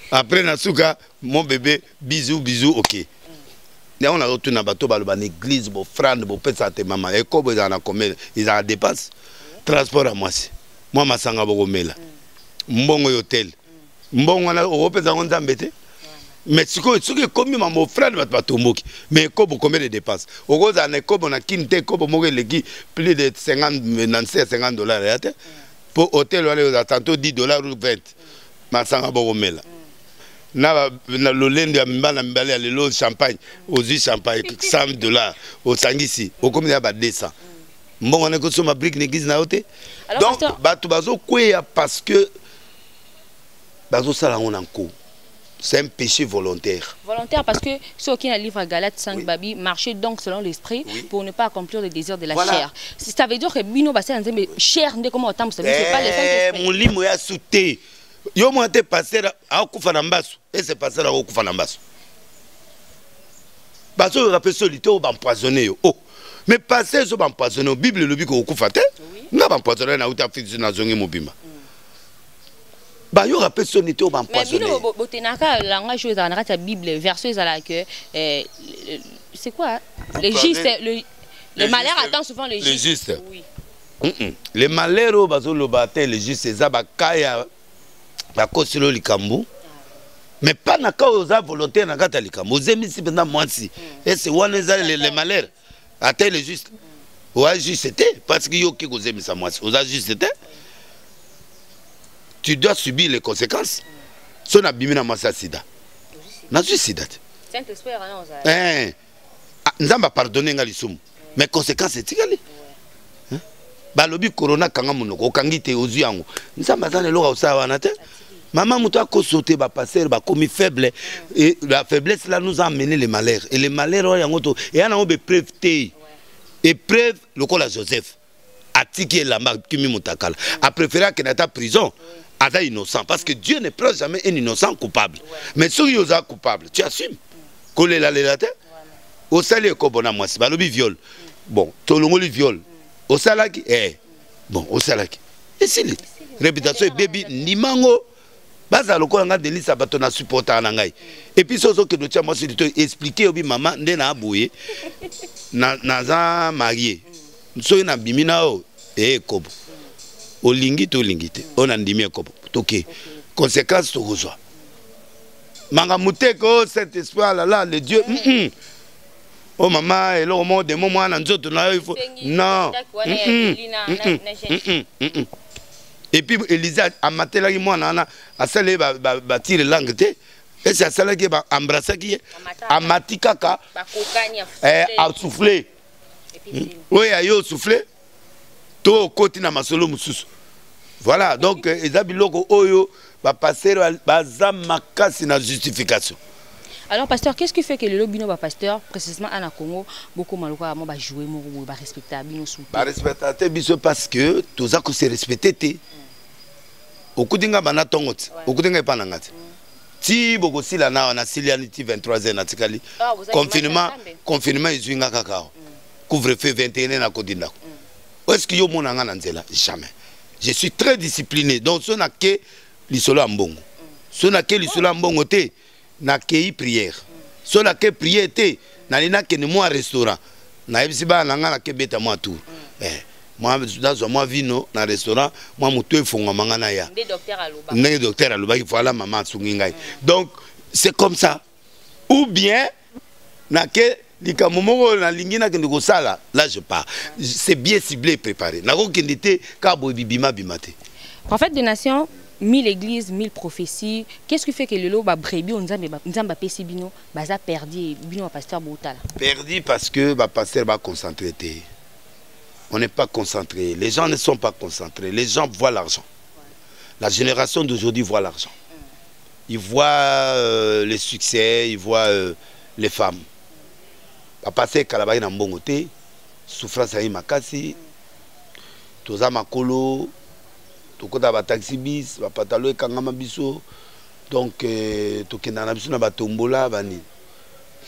Après, Nasuka, mon bébé, bisous, OK. Et on a retourné à bateau, à l'église, mon frère, mon père, sa maman. Et comme ils en ont combien, ils en dépassent. Transport à moi. Moi, ma sanga bogomela. Mbongo hôtel. Mbongo na Europe, ils ont embêté. Mais ce qui est commis, mon frère, mais combien de dépenses? Au gros, on a plus de 50 $. Pour hôtel, on a tantôt 10 $ ou 20. Ma sanga boromela. Na le lundi, le champagne, aux huiles champagne, 100 $. Au Sangisi, au combien de 200. Bon, on a consommé ma brique l'église na hôtel. Donc, parce que bazo sala on en cours. C'est un péché volontaire. Volontaire parce que ceux qui ont un livre à Galates 5 Babi marchaient donc selon l'esprit pour ne pas accomplir les désirs de la chair. Ça veut dire que Bino Bassé a dit chair n'est comment autant c'est pas les saints. Mon livre est sauté. Yo moi été passé à Okufanambasu et c'est passé à Okufanambasu. Parce que rappelle solité au empoisonné. Oh. Mais passé au empoisonné Bible le dit qu'on Okufate. Na empoisonné na uta fiti na zongi mobimba. Bah yo rappelle son été au empoisonné. Mais bino botenaka langage chose dans la Bible verset là que c'est quoi le juste le malheur attend souvent le juste. Oui. Les malheurs au bazo le baté le juste c'est ça bakaya bakosilo likambu. Mais pas na ka oza volonté na kata likambu. Ozemi si pendant moi si. Et c'est one les malheurs atteint le juste. Ouais juste c'était parce que yo ki ozemi sa moi si. Oza juste c'était. Tu dois subir les conséquences. Si on a bimé dans ma sida, na sida. Saint-Esprit nous avons pardonné ngalisum. Mais conséquences c'est tigali. Balobi corona kanga monoko kangite ozuyango. Nous avons bazana loka osawa na te. Maman muto a sauté ba passer ba commis faible et la faiblesse là nous a amené les malheurs et les malheurs yango et ana obe preuve té. Et preuve lokola Joseph atiki lamba kimi mutakala a préféré que nata prison. Ada innocent parce que Dieu ne prend jamais un innocent coupable. Mais si tu es coupable, tu assumes. Coller la tête. Au salaire kobona moi si balobi viol. Bon, tolongo li viol. Au salaki bon, au salaki. Et c'est réputation baby nimango. Baza lokola nga delisa bato na supporter na ngai. Et puis sozo que nous tia moi si tu expliquer obi maman ndena aboye na za marié. So na bimina o kobo. Olingi to lingite on andimie kopo toke conséquence to reçoit manga muteko cet espoir là le Dieu oh maman et le monde de moi na nzoto na il faut non et puis Elisa a matela ki mwana na asale ba tire langue te et c'est ça qui ba embrasser qui amati kaka a souffler oui ayo souffler to koti na masolo mususu. Voilà, donc ezabiloko oyo va passer baza makasi na justification. Alors pasteur, qu'est-ce qui fait que le lobino ba pasteur précisément à Congo beaucoup maluka mo ba jouer mo ba respecter bino sou. Ba respecter biso parce que toza ko se respecter te. Okudinga bana tongot, okudinga pa nangati. Ti boko sila na silianity 23h na tikali. Confinement izuinga kakao. Couvre-feu 21h na kodinda. Est-ce que yo monanga na nzela? Jamais. Je suis très discipliné. Donc ce n'a que l'isolo ambongo. Ce n'a que l'isolo ambongo te na kei prière. Ce n'a que prière te na lina ke ne moi restaurant. Na ebisi ba nanga na ke beta moi tout. Moi dans moi vino na restaurant, moi muto efonga manga na ya. Ndé docteur aloba il faut la maman sungi ngai. Donc c'est comme ça. Ou bien na ke là je pars. C'est bien ciblé et préparé. Prophète des nations, 1000 églises, 1000 prophéties. Qu'est-ce qui fait que le lot va brebis, on a perdu, pasteur Boutala? Perdu parce que le pasteur va concentrer. On n'est pas concentré. Les gens ne sont pas concentrés. Les gens voient l'argent. La génération d'aujourd'hui voit l'argent. Ils voient les succès, ils voient les femmes. Passer Kalabay na mbongo te souffrance ayi makasi toza makolo tokota ba taxi bis ba patalo ekangama biso donc tokenda na biso na batombola bani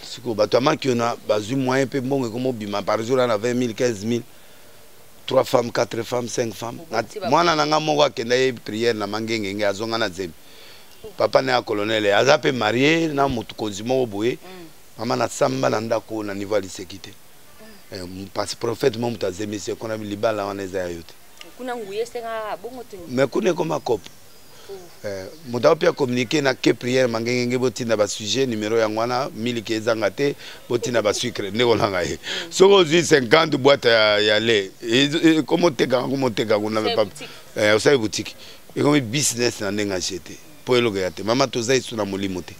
siko bato amaki na bazui moyen pe mbongo komo bima par jour na 20 000 15 000 3 femmes 4 femmes 5 femmes mwana nanga moko akenda ye prière na mangenge nge azonga na zemi papa na colonel azape marié na mutu konzimo boye. Maman na samba na ndako na niveau de sécurité. Parce que prophète mon mutazemi c'est qu'on a mis libala en ezayote. Kuna nguye senga bongo te. Mais kuna comme cop. Muta pia communiquer na ke prière mangenge botina ba sujet numéro ya ngwana 1000 kezanga te botina ba sucre ndeko langa ye. Soko 50 boîtes ya lait. Et comment te on n'avait pas au sa boutique. Et comme business na ndenga acheter. Po eloga ya te. Mama toza isuna molimo te.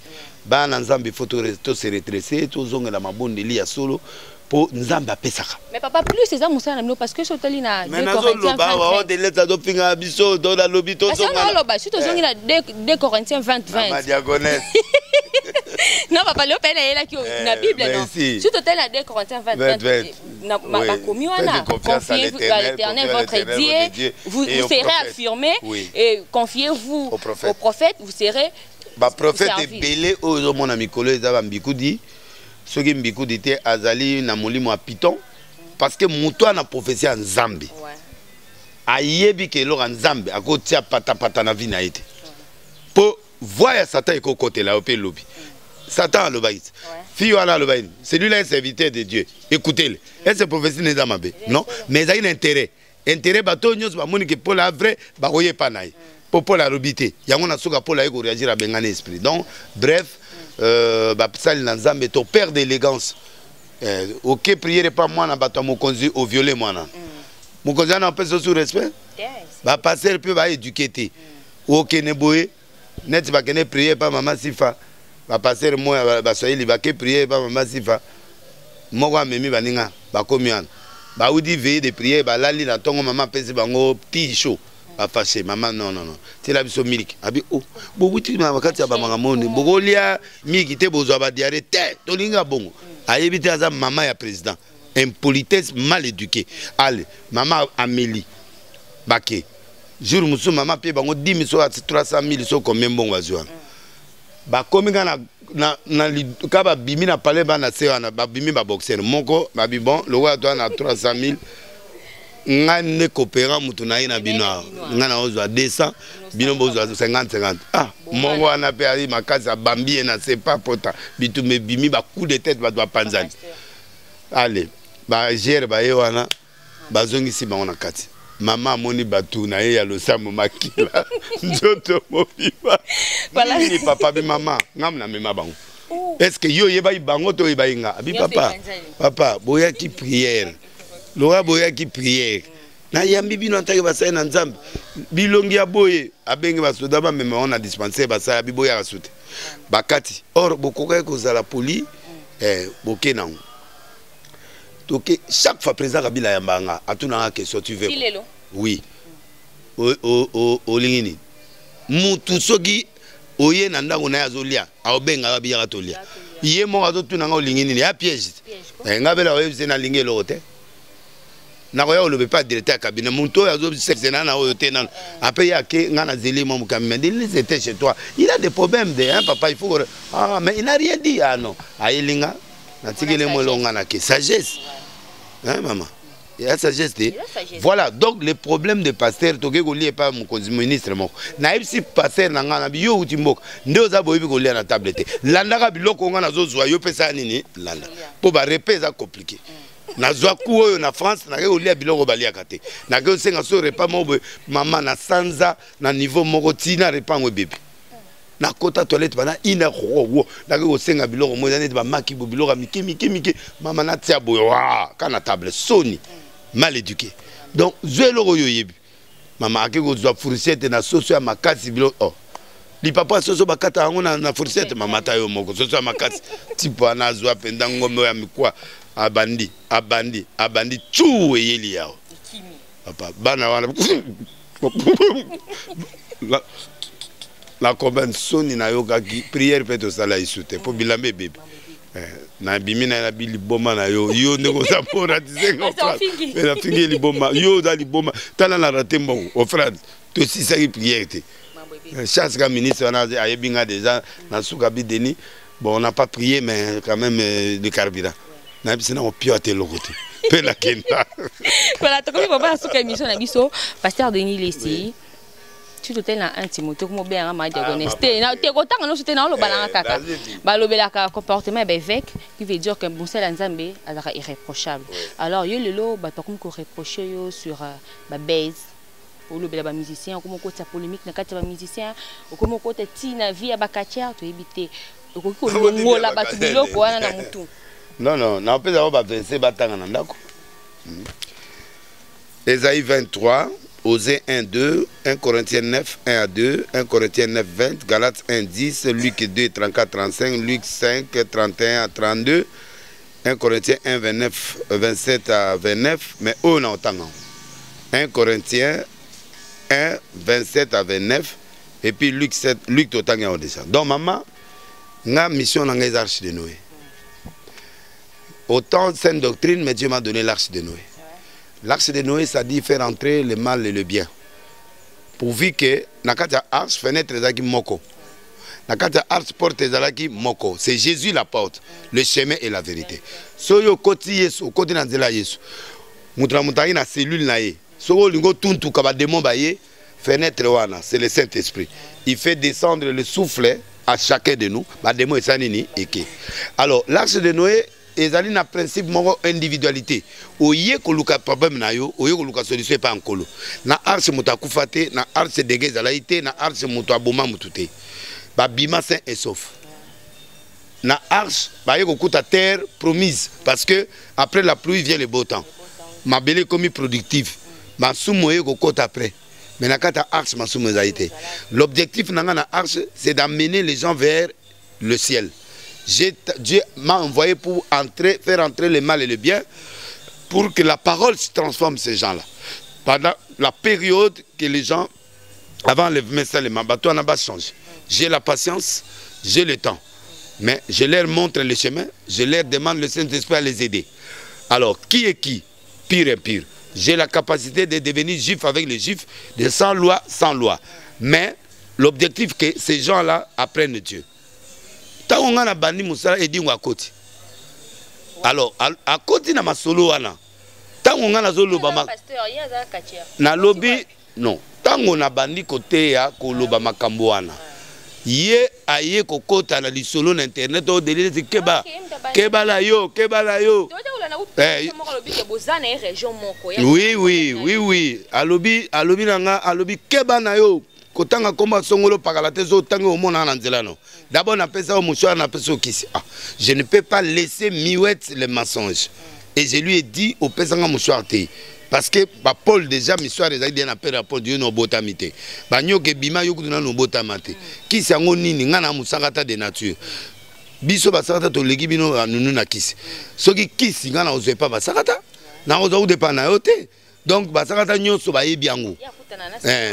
Ba na nzambe faut se redresser to zonga la mabonde li ya solo po nzambe apesaka. Mais papa plus c'est ça musala na parce que sotali na 2 Corinthiens 20. Mais na de lettre do pinga biso do la lobi to zonga. Parce que loba si to zonga na 2 Corinthiens 20. Ma diagonesse. Non papa le pena est là qui na Bible non. Si to telle na 2 Corinthiens 20 na ba commis wana confiez-vous à l'Éternel votre Dieu, vous serez affirmé et confiez-vous au prophète, vous serez ba prophète belé ozo mona mikolo ezaba mbikudi soki mbikudi te azali na molimo a piton parce que muto na prophétie en Nzambe ayebi ke lo Nzambe akotia pata na vie na ete pour voir Satan et côté là au pays lobby. Satan a le baïs. Fille a le baïs. Celui-là est serviteur de Dieu. Écoutez-le. Est-ce que professeur n'est pas mabe? Non, mais il a un intérêt. Intérêt bateau nous va monique pour la vraie baroyer panaï. Pour la robité. Il y a un souka pour la réagir à bengan esprit. Donc bref, ça il n'ensemble est au père d'élégance. Ok, priez pas moi na bateau mon conduit au violer moi na. Mon conduit n'a pas sous respect. Bah passer peut va éduquer. Ok ne boye. Net va que prier pas maman sifa. Va passer moi va soyez va que prier pas maman sifa. Moi memi baninga ba combien. Bah ou dit veiller de prier bah là la tongo maman pèse bango petit chaud. Ba fâché maman non. C'est la biso milk. Abi oh. Beaucoup tu ma wakati ba mangamoni. Bogolia milk te bozo ba diarrhée te. Tolinga bongo. Ayebite aza maman ya président. Impolitesse mal éduquée. Allez, maman Amélie. Baké. Jour musu maman paye bango 10 000 300 000 so combien bon wazwa. Ba komi na ka ba bimi na palais ba na se wana ba bimi ba boxer moko ba bi bon le roi doit na 300 000 ngane coopérant mutu na ina bino ngana ozwa 200 bino bozwa 50 ah moko wana pe ali makasa bambi na c'est pas pota bitu me bimi ba coup de tête ba doit panzani. Allez ba gère ba ye wana bazongi si ba na kati. Maman moni batu na ye ya lo samo makila njoto mobiba voilà ni papa bi maman ngam na mema bango est-ce que yo yeba bango to yeba inga abi papa boya ki prière lora boya ki prière na yambi bino antake basai na nzambe bilongi ya boye abenge basoda ba mema on a dispenser basai abi boya rasute bakati or bokoka ko za la poli bokenango. Donc chaque fois président Kabila yambanga atuna une question tu veux oui o lingini mutu soki oye na ndango na yazolia aobenga babiya tolia iye mo azotuna nga olingini ya piège ngabela oyebise na lingelo hote na koya olobe pas directeur cabinet mutu azobise na oyo te na après ya ke nga na zeli mo mukamime il était chez toi il a des problèmes de hein papa il faut ah mais il n'a rien dit ah non ayelinga na tigele mo longa na ke sagesse. Hein, maman? Il y a sagesse. Voilà, donc le problème de pasteur, tu n'as pas mon ministre. Naïb si pasteur n'a pas yo ou timbok, ne osa boibi ko lia na tablette. Landa bilo ko nga na zo zoyo pesa nini landa. Pour ba repé ça compliqué. Na zo ku na France na ko lia bilo ko balia kate. Na ko senga so repas mo maman na sanza na niveau moko tina repas ngo bébé. Na kota toilette bana ina ro na ko senga biloko mo zane ba maki bo biloko miki mama na tia boyo wa kana table soni mal éduqué donc zelo yo yebi mama ake ko zo fourchette na soso ya makasi biloko oh li papa soso bakata ngo na fourchette mama ta yo moko soso ya makasi tipo ana zo apenda ngombe ya mikwa abandi chu yeli yao papa bana wana la convention ni na yoka ki prière peut to sala isute pour bilambe bébé na bimina na bili boma na yo ndeko sa pora dizenga mais la fingi li boma yo da li boma tala na raté bon au frère to si ça prière te chasse ka ministre on a ayebinga déjà na suka bi deni bon on n'a pas prié mais quand même le carburant na bisina on piote le côté pe la kenda voilà to ko ba suka émission na biso pasteur Denis Lessi tu te na Timothée comme bien ma diagnostic na te kotanga no soutenir lo balanga kaka ba lobela ka comportement évêque qui veut dire que bon c'est l'Nzambe azaka irréprochable alors yo lelo ba to comme ko reprocher yo sur ba base ou lobela ba musicien comme ko ta polémique na kati ba musicien comme ko ta tina vie ba katia to éviter ko ko ngola ba biloko wana na mutu non na pesa ba verser batanga na ndako Ésaïe 23 Osée 1, 2, 1 Corinthiens 9, 1 à 2, 1 Corinthiens 9, 20, Galates 1, 10, Luc 2, 34, 35, Luc 5, 31 à 32, 1 Corinthiens 1, 29, 27 à 29, mais on a autant. 1 Corinthiens 1, 27 à 29, et puis Luc 7, Luc autant déjà. Donc maman, ma mission dans les arches de Noé. Autant sainte doctrine, mais Dieu m'a donné l'arche de Noé. L'arche de Noé, ça dit faire entrer le mal et le bien. Pourvu que, nakata arche, fenêtre zaki moko. Nakata arche, porte zaki moko. C'est Jésus la porte, le chemin et la vérité. Soyo koti yesu, koti nanzela yesu. Mutra mutaki na cellule na ye. Soyo lingo tuntu kaba démon ba ye. fenêtre wana, c'est le Saint-Esprit. Il fait descendre le souffle à chacun de nous. Alors, l'arche de Noé, ils ont un principe de individualité. Oye koluka problème na yo, oye koluka solution pas en colo. Na arche muta kufate, na arche dégage zalaité, na arche muta aboma mutute. Ba bima sain et sauf. Na arche, ba yeko kuta terre promise parce que après la pluie vient le beau temps. Ma belle comme productive. Ma soumo yeko kote après. Mais na kata arche ma soumo zaité. L'objectif na arche, c'est d'amener les gens vers le ciel. Dieu m'a envoyé pour faire entrer le mal et le bien, pour que la parole se transforme ces gens-là. Pendant la période que les gens, avant le message, les bateaux n'ont pas changé. J'ai la patience, j'ai le temps. Mais je leur montre le chemin, je leur demande le Saint-Esprit à les aider. Alors, qui est qui? Pire et pire. J'ai la capacité de devenir juif avec les juifs, de sans loi, sans loi. Mais l'objectif que ces gens-là apprennent Dieu. Tant on a bandi musala et dit à côté. Alors à côté na masolo wana. Tant on a zolo bama. Na lobby non. Tant on a bandi côté ya koloba makambo wana. Ye aye kokota na lisolo na internet o delile keba. Keba la yo. Oui. Alobi nanga alobi keba na yo. Kotanga komba songolo pakalate zo tango mona na nzelano. D'abord na pesa au mouchoir na pesa au kisi. Je ne peux pas laisser miouette les mensonges. Et je lui ai dit au pesanga mouchoir te. Parce que Paul déjà mouchoir les a dit na père Paul Dieu no botamité. Ba nyoke bima yokuna no botamate. Kisi yango nini ngana musangata de nature. Biso basakata to legi bino nunu na kisi. Soki kisi ngana ozwe pa basakata. Na ozo depa na yote. Donc basakata nyonso ba yebi yango.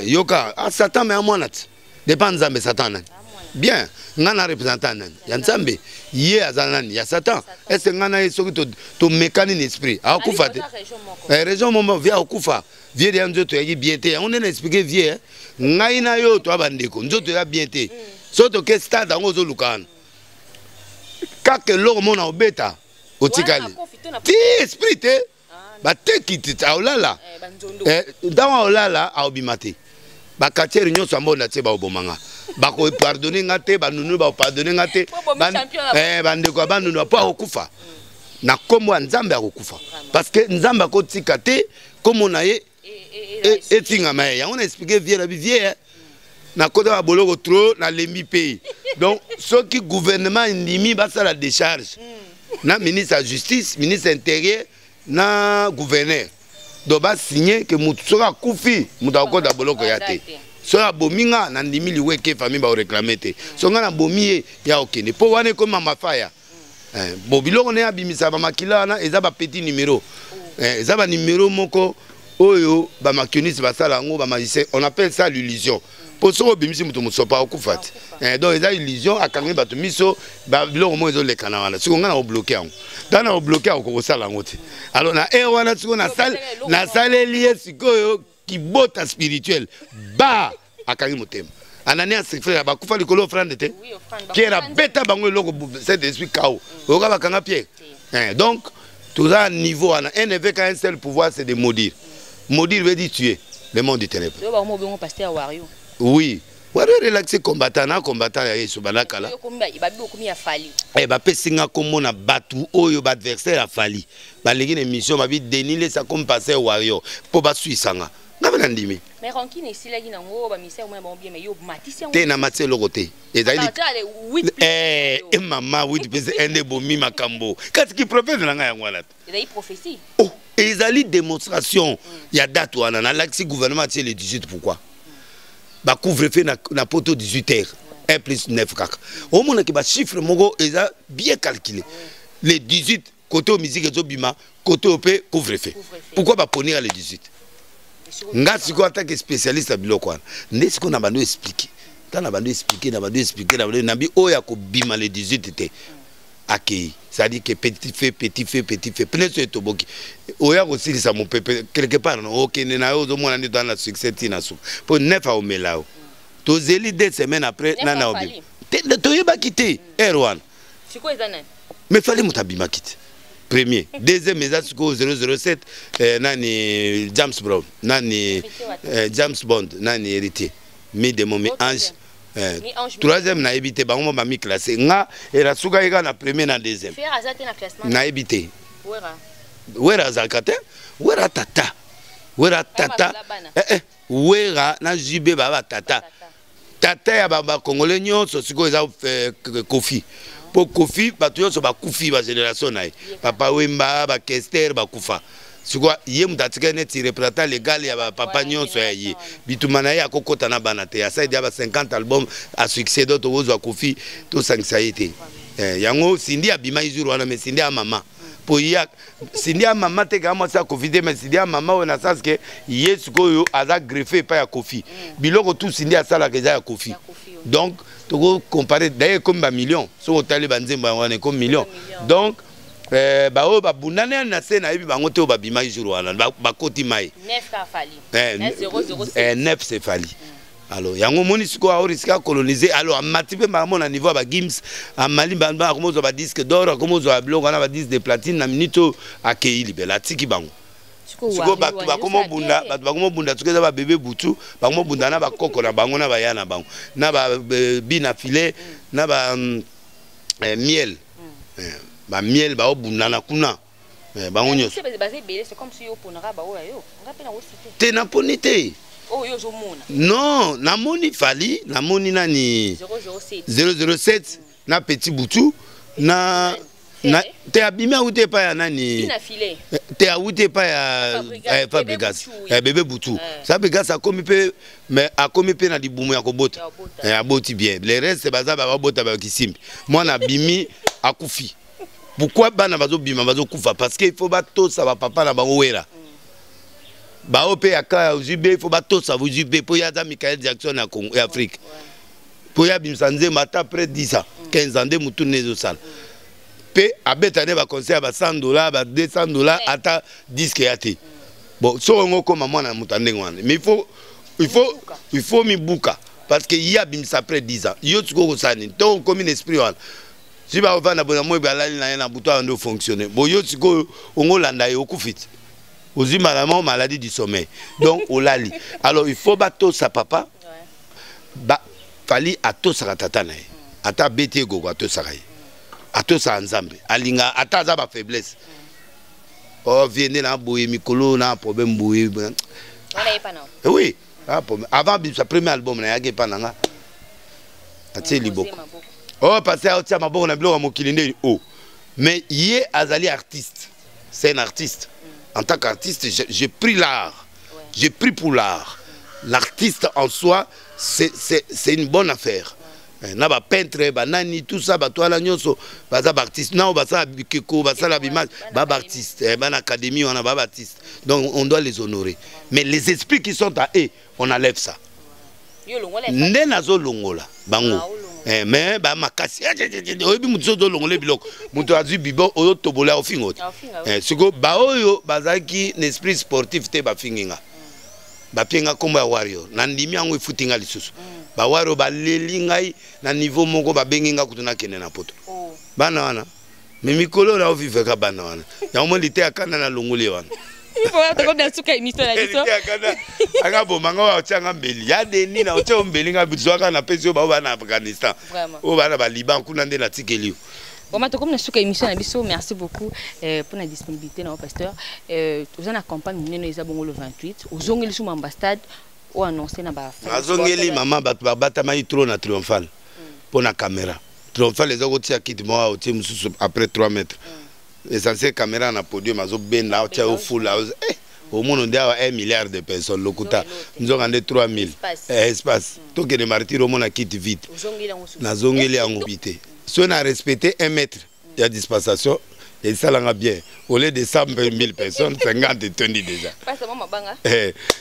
Yoka Satan mais à moi nat. Dépend nzambe Satan. Bien, ngana représentant nan. Ya nzambe, yé azanani, ya Satan. Est-ce ngana yesoki to mécanique esprit. A kufa te. Région moment via okufa. Vie de nzoto ya bien te. On a expliqué vie. Ngai na yo to abandeko. Nzoto ya bien te. Soto ke stade ngo zo lukana. Kake lo mona obeta. Otikali. Ti esprit te. Ba te kiti ta olala. Dawa olala a obimate. Ba katiere nyonso ambona te ba obomanga. Ba ko pardonner ngate ba nunu ba pardonner ngate. Bandeko abandonu pa okufa. Na kombo nzambe akufa. Parce que nzambe ko tikate comme na ye etinga maye. On a expliqué vie la vie na kota ba boloko trop na lembi pays. Donc ce qui gouvernement ndimi ba ça la décharge. Na ministre de la justice, ministre intérieur na gouverneur doba signé que mutsora kufi mutako da boloko yate so ya bominga na ndimi liweke famille ba réclamer te so nga na bomiye ya okene po wane ko mama faya bobiloko ne abimisa ba makila na eza ba petit numéro eza ba numéro moko oyo ba makioniste ba sala ngo ba magicien on appelle ça l'illusion. Pour ce que mutu musopa okufa te donc eza illusion akangi bato miso ba biloko mo ezo lekana wana siko nga na obloquer yango dana obloquer ko sala ngo te. Alors na wana siko na salle lié sikoyo ki bota spirituel ba akangi motema anania frère ba kufa likolo offrande te Pierre beta bango loko cet esprit kao oka bakanga Pierre donc tout ça niveau ana un évêque a un seul pouvoir, c'est de maudire. Maudire veut dire tuer le monde du ténèbre. Oui. Wario relaxé combattant ya Yesu balakala. Ba pesinga komo na batu oyo ba adversaire a fali. Ba legi na mission ba bi denile ça comme passer Wario po ba suisanga. Ngabana ndimi. Mais rancune ici là ngo ba misère moi bon bien mais yo matisi ngo. Te na matse lokote. Maman 8 ende bomi makambo. Qu'est-ce qui prophète na nga yango là? Ezali prophétie. Oh, ezali démonstration. Ya date wana na l'axi gouvernement le 18 pourquoi? Ba couvre-feu na poto 18h 1 plus 9 kaka. Au moins que ba chiffre moko eza bien calculé. Les 18 côté au musique ezobima, côté au pe couvre-feu. Pourquoi ba ponir le 18? Nga siko attaque spécialiste à biloko wana. Ndesi ko na bando expliquer. Tana bando expliquer na bi oya ko bima le 18 te. Akei. Ça dit que petit fait. Plein de toboki. Oya ko silisa mon pépé quelque part non OK na yo zo mona ndi dans la succès tina su. Pour 9 a omelao. To zeli 2 semaines après na obi. To yeba kité Erwan. Siko ezana. Mais fallait mutabima kité. premier. Deuxième, mais 007, nani James Brown, nani James Bond, nani héritier. Mi de mon ange. Troisième, na évité, bah on m'a mis classé. Nga et la souga ega na premier na deuxième. Na évité. Wera zakate, wera tata, wera tata. Wera na jibé baba tata. Tata ya baba congolais nyonso siko eza Kofi. Pour Kofi, bato nyonso ba kufi ba génération na. Papa Wemba, ba Kester, ba kufa. Siko ye mutatika neti représentant légal ya ba papa nyonso ya ye. Bitumana ya kokota na bana te. Ya ça dia ba 50 albums à succès d'autres ozo Kofi to sanctuarité. Yango sindi abima izuru wana mais sindi a mama. Pour ya sindi a mama te kama sa Kofi te mais sindi a mama ona sens que yesu ko aza greffé pa ya Kofi. Biloko tout sindi a sala que ya Kofi. Donc to comparer d'ailleurs comme ba million so otali banzemba wana comme million. Donc ba o ba bunane na se na yebi bango te o ba bima izuru wana ba koti mai 9 ka fali 9 c'est fali. Alors yango moni siko a risque coloniser alors amatipe mama na niveau ba Gims a Mali ba komozo ba disque d'or komozo ba blog na ba disque de platine na minito akeili bela tiki bango siko ba komo bunda ba komo bunda tukeza ba bébé butu ba komo bunda na ba koko na bango na ba yana bango na ba bina filet na ba miel ba miel ba bunda na kuna ba onyo c'est comme si yo ponara ba o yo ngapena o cité te na ponite. Oh, yo zomona. Non, na moni fali, na moni nani 007 na petit boutou na te abimia ou te pa ya nani te a ou te pa ya Fabregas bébé boutou ça Fabregas a commis peu mais a commis peu na dibumu ya kobota a boti bien les restes baza ba bota ba kisimbi moi na bimi akufi pourquoi bana bazo bima bazo kufa parce que il faut ba to ça va papa na bango wera ba ope aka ujube il faut ba to ça vous ujube pour ya za Michael Jackson na Congo et Afrique pour ya bimsanze mata près 10 ans 15 ans de mutuné zo sala pe abetane ba conseil ba $100 ba $200 ata disque yate bon so ngo koma mwana mutande ngwana mais il faut mi buka parce que ya bimsa près 10 ans yo tuko ko sani donc comme un esprit wana si ba vana bona mo ba lali na na buto ando fonctionner bon yo tuko ngolanda yo kufit aux maladie du sommeil. Donc, au lali. Alors, il faut battre sa papa. Ba fali ato sa tatana. Ata bete gogo ato sa ray. Ato sa ensemble. Alinga ata za ba faiblesse. Oh, vienne na boye mikolo na problème boye. On est pas non. Oui. Avant sa premier album na yake pa nanga. Atie liboko. Oh, passer à tia maboko na bilo mokilinde oh. Mais yé azali artiste. C'est un artiste. En tant qu'artiste, j'ai pris l'art. Ouais. J'ai pris pour l'art. L'artiste en soi, c'est une bonne affaire. Ouais. Na ba peintre, ba nani, tout ça, ba toi la nyonso, ba za artiste. Non, ba ça bikeko, ba ça la bimage, ba artiste. Ba académie, on a ba artiste. Donc on doit les honorer. Mais les esprits qui sont à eux, on enlève ça. Nde nazo longola, bango. Mais ba makasi oyebi mutu zo longole biloko mutu azu bibo oyo tobola ofingo siko ba oyo bazaki n'esprit sportif te ba finginga ba penga komba warrior na ndimi yango ifutinga lisusu ba warrior ba lelingai na niveau moko ba benginga kutuna kene na poto bana wana mais mikolo na ovive ka bana wana ya mo lite akana na longole wana anga bomanga wa changa mbeli ya deni na oche mbeli nga bizwaka na pesi ba na Afghanistan o bana ba Liban kuna nde na tikeli bon mato comme na suka émission na biso merci beaucoup pour la disponibilité na pasteur vous en accompagne muneno eza bongo le 28 ozongeli sous ambassade o annoncer na ba azongeli mama batu ba batama itro na triomphal pour na caméra triomphal les autres tia kit moi au team après 3 mètres. L'essentiel caméra na podium azo ben là au full au monde on a 1 milliard de personnes lokuta nous avons 3000 espace to que les martyrs au monde a quitte vite na zongeli en obité si on a respecté 1 mètre il y a dispensation et ça l'a bien au lieu de 100 000 personnes 50 tonnes déjà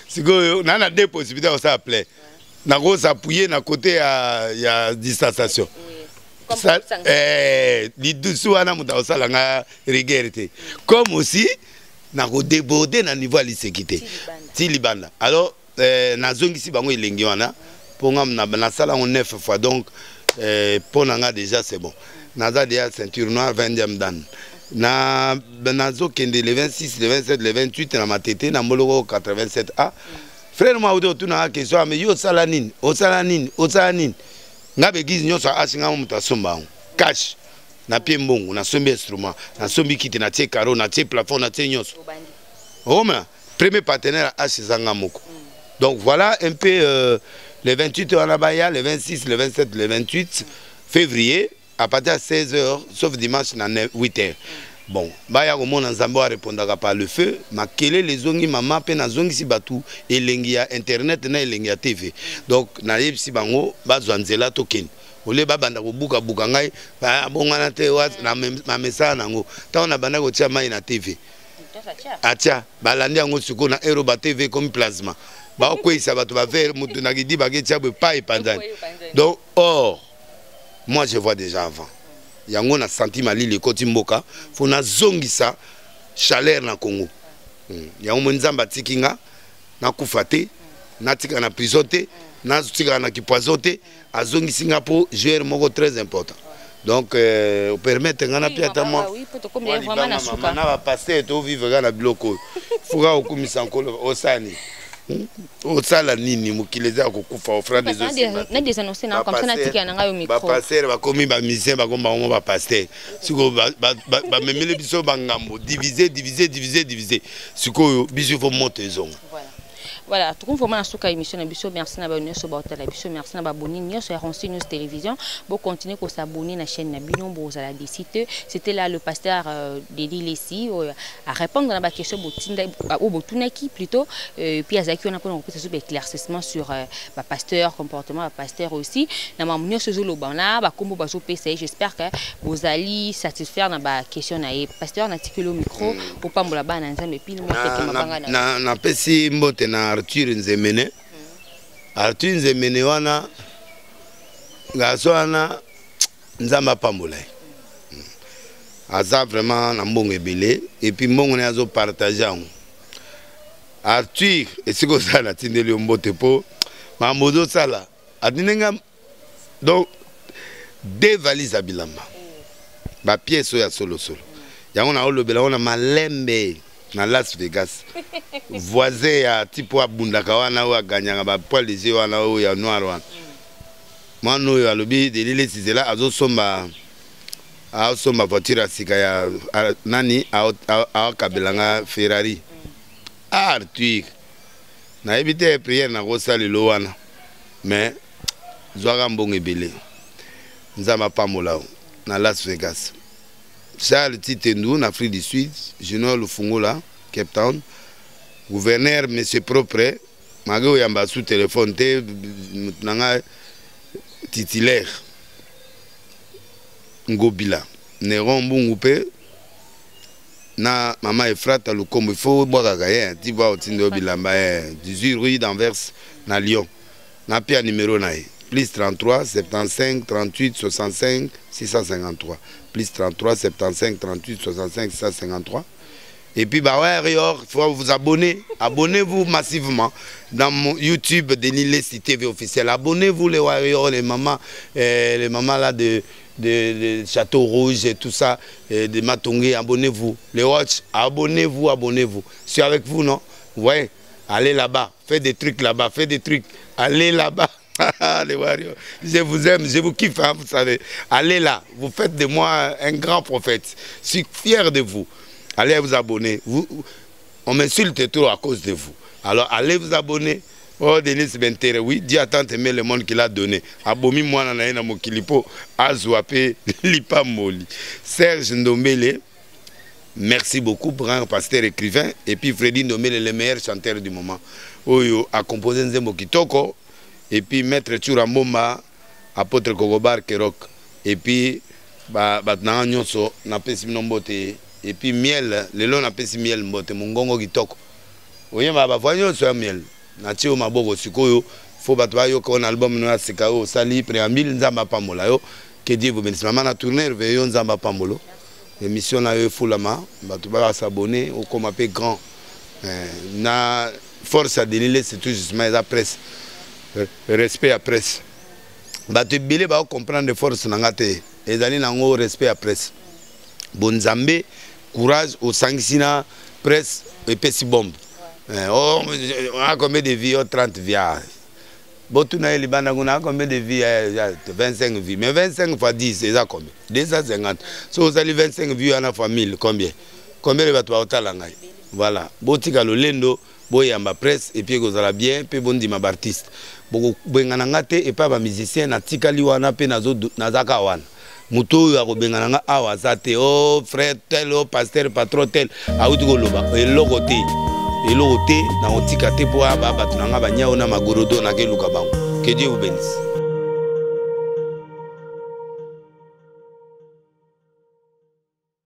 si go on a deux possibilités on s'appelle na go s'appuyer na côté il y a distanciation comme aussi na déborder na niveau de sécurité tilibanda alors na zongi si bango elengi wana pour na sala on 9 fois donc pour nga déjà c'est bon naza déjà ceinture noire 20e dan na nazokende le 26 le 27 le 28 na matete na moloko 87A frère moi auto tuna question mais yo sala nini ngabe gizi nyoso asinga muta somba cash na pie mbongo na sombi instrument na sombi kiti na tie caro na tie plafond na tie nyoso Roma premier partenaire asizanga moko donc voilà un peu le 28 on a baya le 26 le 27 le 28 février à partir de 16h sauf dimanche na 8h bon baya ko mona nzambo a répondaka par le feu makele les zongi mama pe na zongi si batu elengi ya internet na elengi ya TV donc na yebisi bango bazwanzela token ole babanda ko buka ngai ba bongana te na message nango ta na banda ko tia mai na TV atia balandi yango siko na Eroba TV comme plasma ba ko isa batu ba faire mutu na gidi ba getia be pa epandani donc or moi je vois déjà avant yango na senti malili koti mboka fo na zongisa chaleur na Congo yango monzamba tikinga na kufate na tika na prison te na tika na kipoison te azongi Singapour joueur moko très important donc permettre ngana piata moi na ba passer to vivre na biloko fuka okumisa nkolo osani osala nini mukileza kokufa ofra des aussi na des annoncer na comme ça na tika na ngayo micro ba passer ba komi ba musicien ba komba mo ba passer siko ba memele biso bangambo diviser siko biso fo monter zone voilà tout comme vraiment suka émission na biso merci na ba nyonso ba hôtel biso merci na ba boni nyonso ya Ronsi News Télévision bo continuer ko s'abonner na chaîne na bino bo za la décide c'était là le pasteur Dédi Lessi à répondre à la question botinda ou botunaki plutôt puis azaki on a pour peut-être éclaircissement sur ba pasteur comportement ba pasteur aussi na ma nyonso zo lo bana ba kombo ba zo pesa j'espère que vous allez satisfaire na ba question na pasteur na tikelo micro pour pas mbola bana nzambe puis mo fete mabanga na pesi mbote na Arthur Nzemene wana gaso wana nzamba pambola aza vraiment na mbongo ebele et puis mbongo na zo partager Arthur esiko sala tindeli mbote po mamozo sala adinenga donc deux valises à bilamba ba pièce ya solo yango na olobela wana malembe na Las Vegas voisin ya tipo abundaka wana wa ganyanga ba poil les yeux wana o ya noir wana mano ya lobi de lile sizela azosomba voiture sika ya nani a kabelanga Ferrari Arthur na ebite prière na ko salilo wana mais zwaka mbongo ebele nzamba pamola na Las Vegas Charles Titendou, en Afrique du Sud, Junior Lufungola, Cape Town, gouverneur, monsieur Propre, Mago Yamba sous téléphone, titulaire, Ngobila, Néron Bungupe, na maman et frère, le combo, il faut boire à tu vois au Tindo Bilamba, 18 rue d'Anvers, na Lyon, na pia numéro nae. Plus 33 75 38 65 653 plus 33 75 38 65 653 et puis bah ouais il faut vous abonner, abonnez-vous massivement dans mon YouTube Dédi Lessi TV officiel, abonnez-vous les warriors, les mamans là de Château Rouge et tout ça de Matongé, abonnez-vous les watch, abonnez-vous, je suis avec vous non, ouais, allez là-bas, faites des trucs là-bas, allez là-bas. Les warriors, je vous aime, je vous kiffe, hein, vous savez. Allez là, vous faites de moi un grand prophète. Je suis fier de vous. Allez vous abonner. On m'insulte trop à cause de vous. Alors allez vous abonner. Oh, Denis Bentere, oui, dis à tant aimer le monde qu'il a donné. Abomi-moi, nanaïna mokilipo, azouapé, lipa moli. Serge Ndombele, merci beaucoup, grand pasteur écrivain. Et puis Freddy Ndombele, le meilleur chanteur du moment. Oyo a composé Nzembo Kitoko. Et puis maître Churambomba, apôtre Kogobar Kerok, et puis batna nyonso na pesi nombote, et puis miel, le long na pesi miel mbote mungongo kitoko. Oye ba voyo so miel. Na tio maboko sikoyo, faut batwa yo ko album no asikao sali préambile nzamba pamola yo, que Dieu vous bénisse. Maman na tourner veillon nzamba pamolo. Émission na yo fulama, batwa s'abonner au comme appelé grand. Na force à Dédi Lessi, c'est tout justement la presse. Respect à presse. Bah tu bilé bah comprendre de force n'angate. Et d'aller n'ango respect à presse. Bonzambe courage au sangisina presse et pesi bombe. On a combien de vies? 30 vies. Botuna les bandes on a combien de vies? 25 vies. Mais 25 fois 10 c'est ça combien? 250. Si vous avez 25 vies à la famille, combien? Combien de bateaux au talanga? Voilà. Botika le lendo, boyamba presse et puis vous allez bien, puis bondi ma artiste. Boko benganangate et pas ba musicien na tikali wana pe nazo nazaka wana. Muto ya ko bengananga awa zate oh frère tel oh pasteur patron tel auti ko loba elokote na otika te po aba batunanga banyao na magorodo na keluka bango. Que Dieu vous bénisse.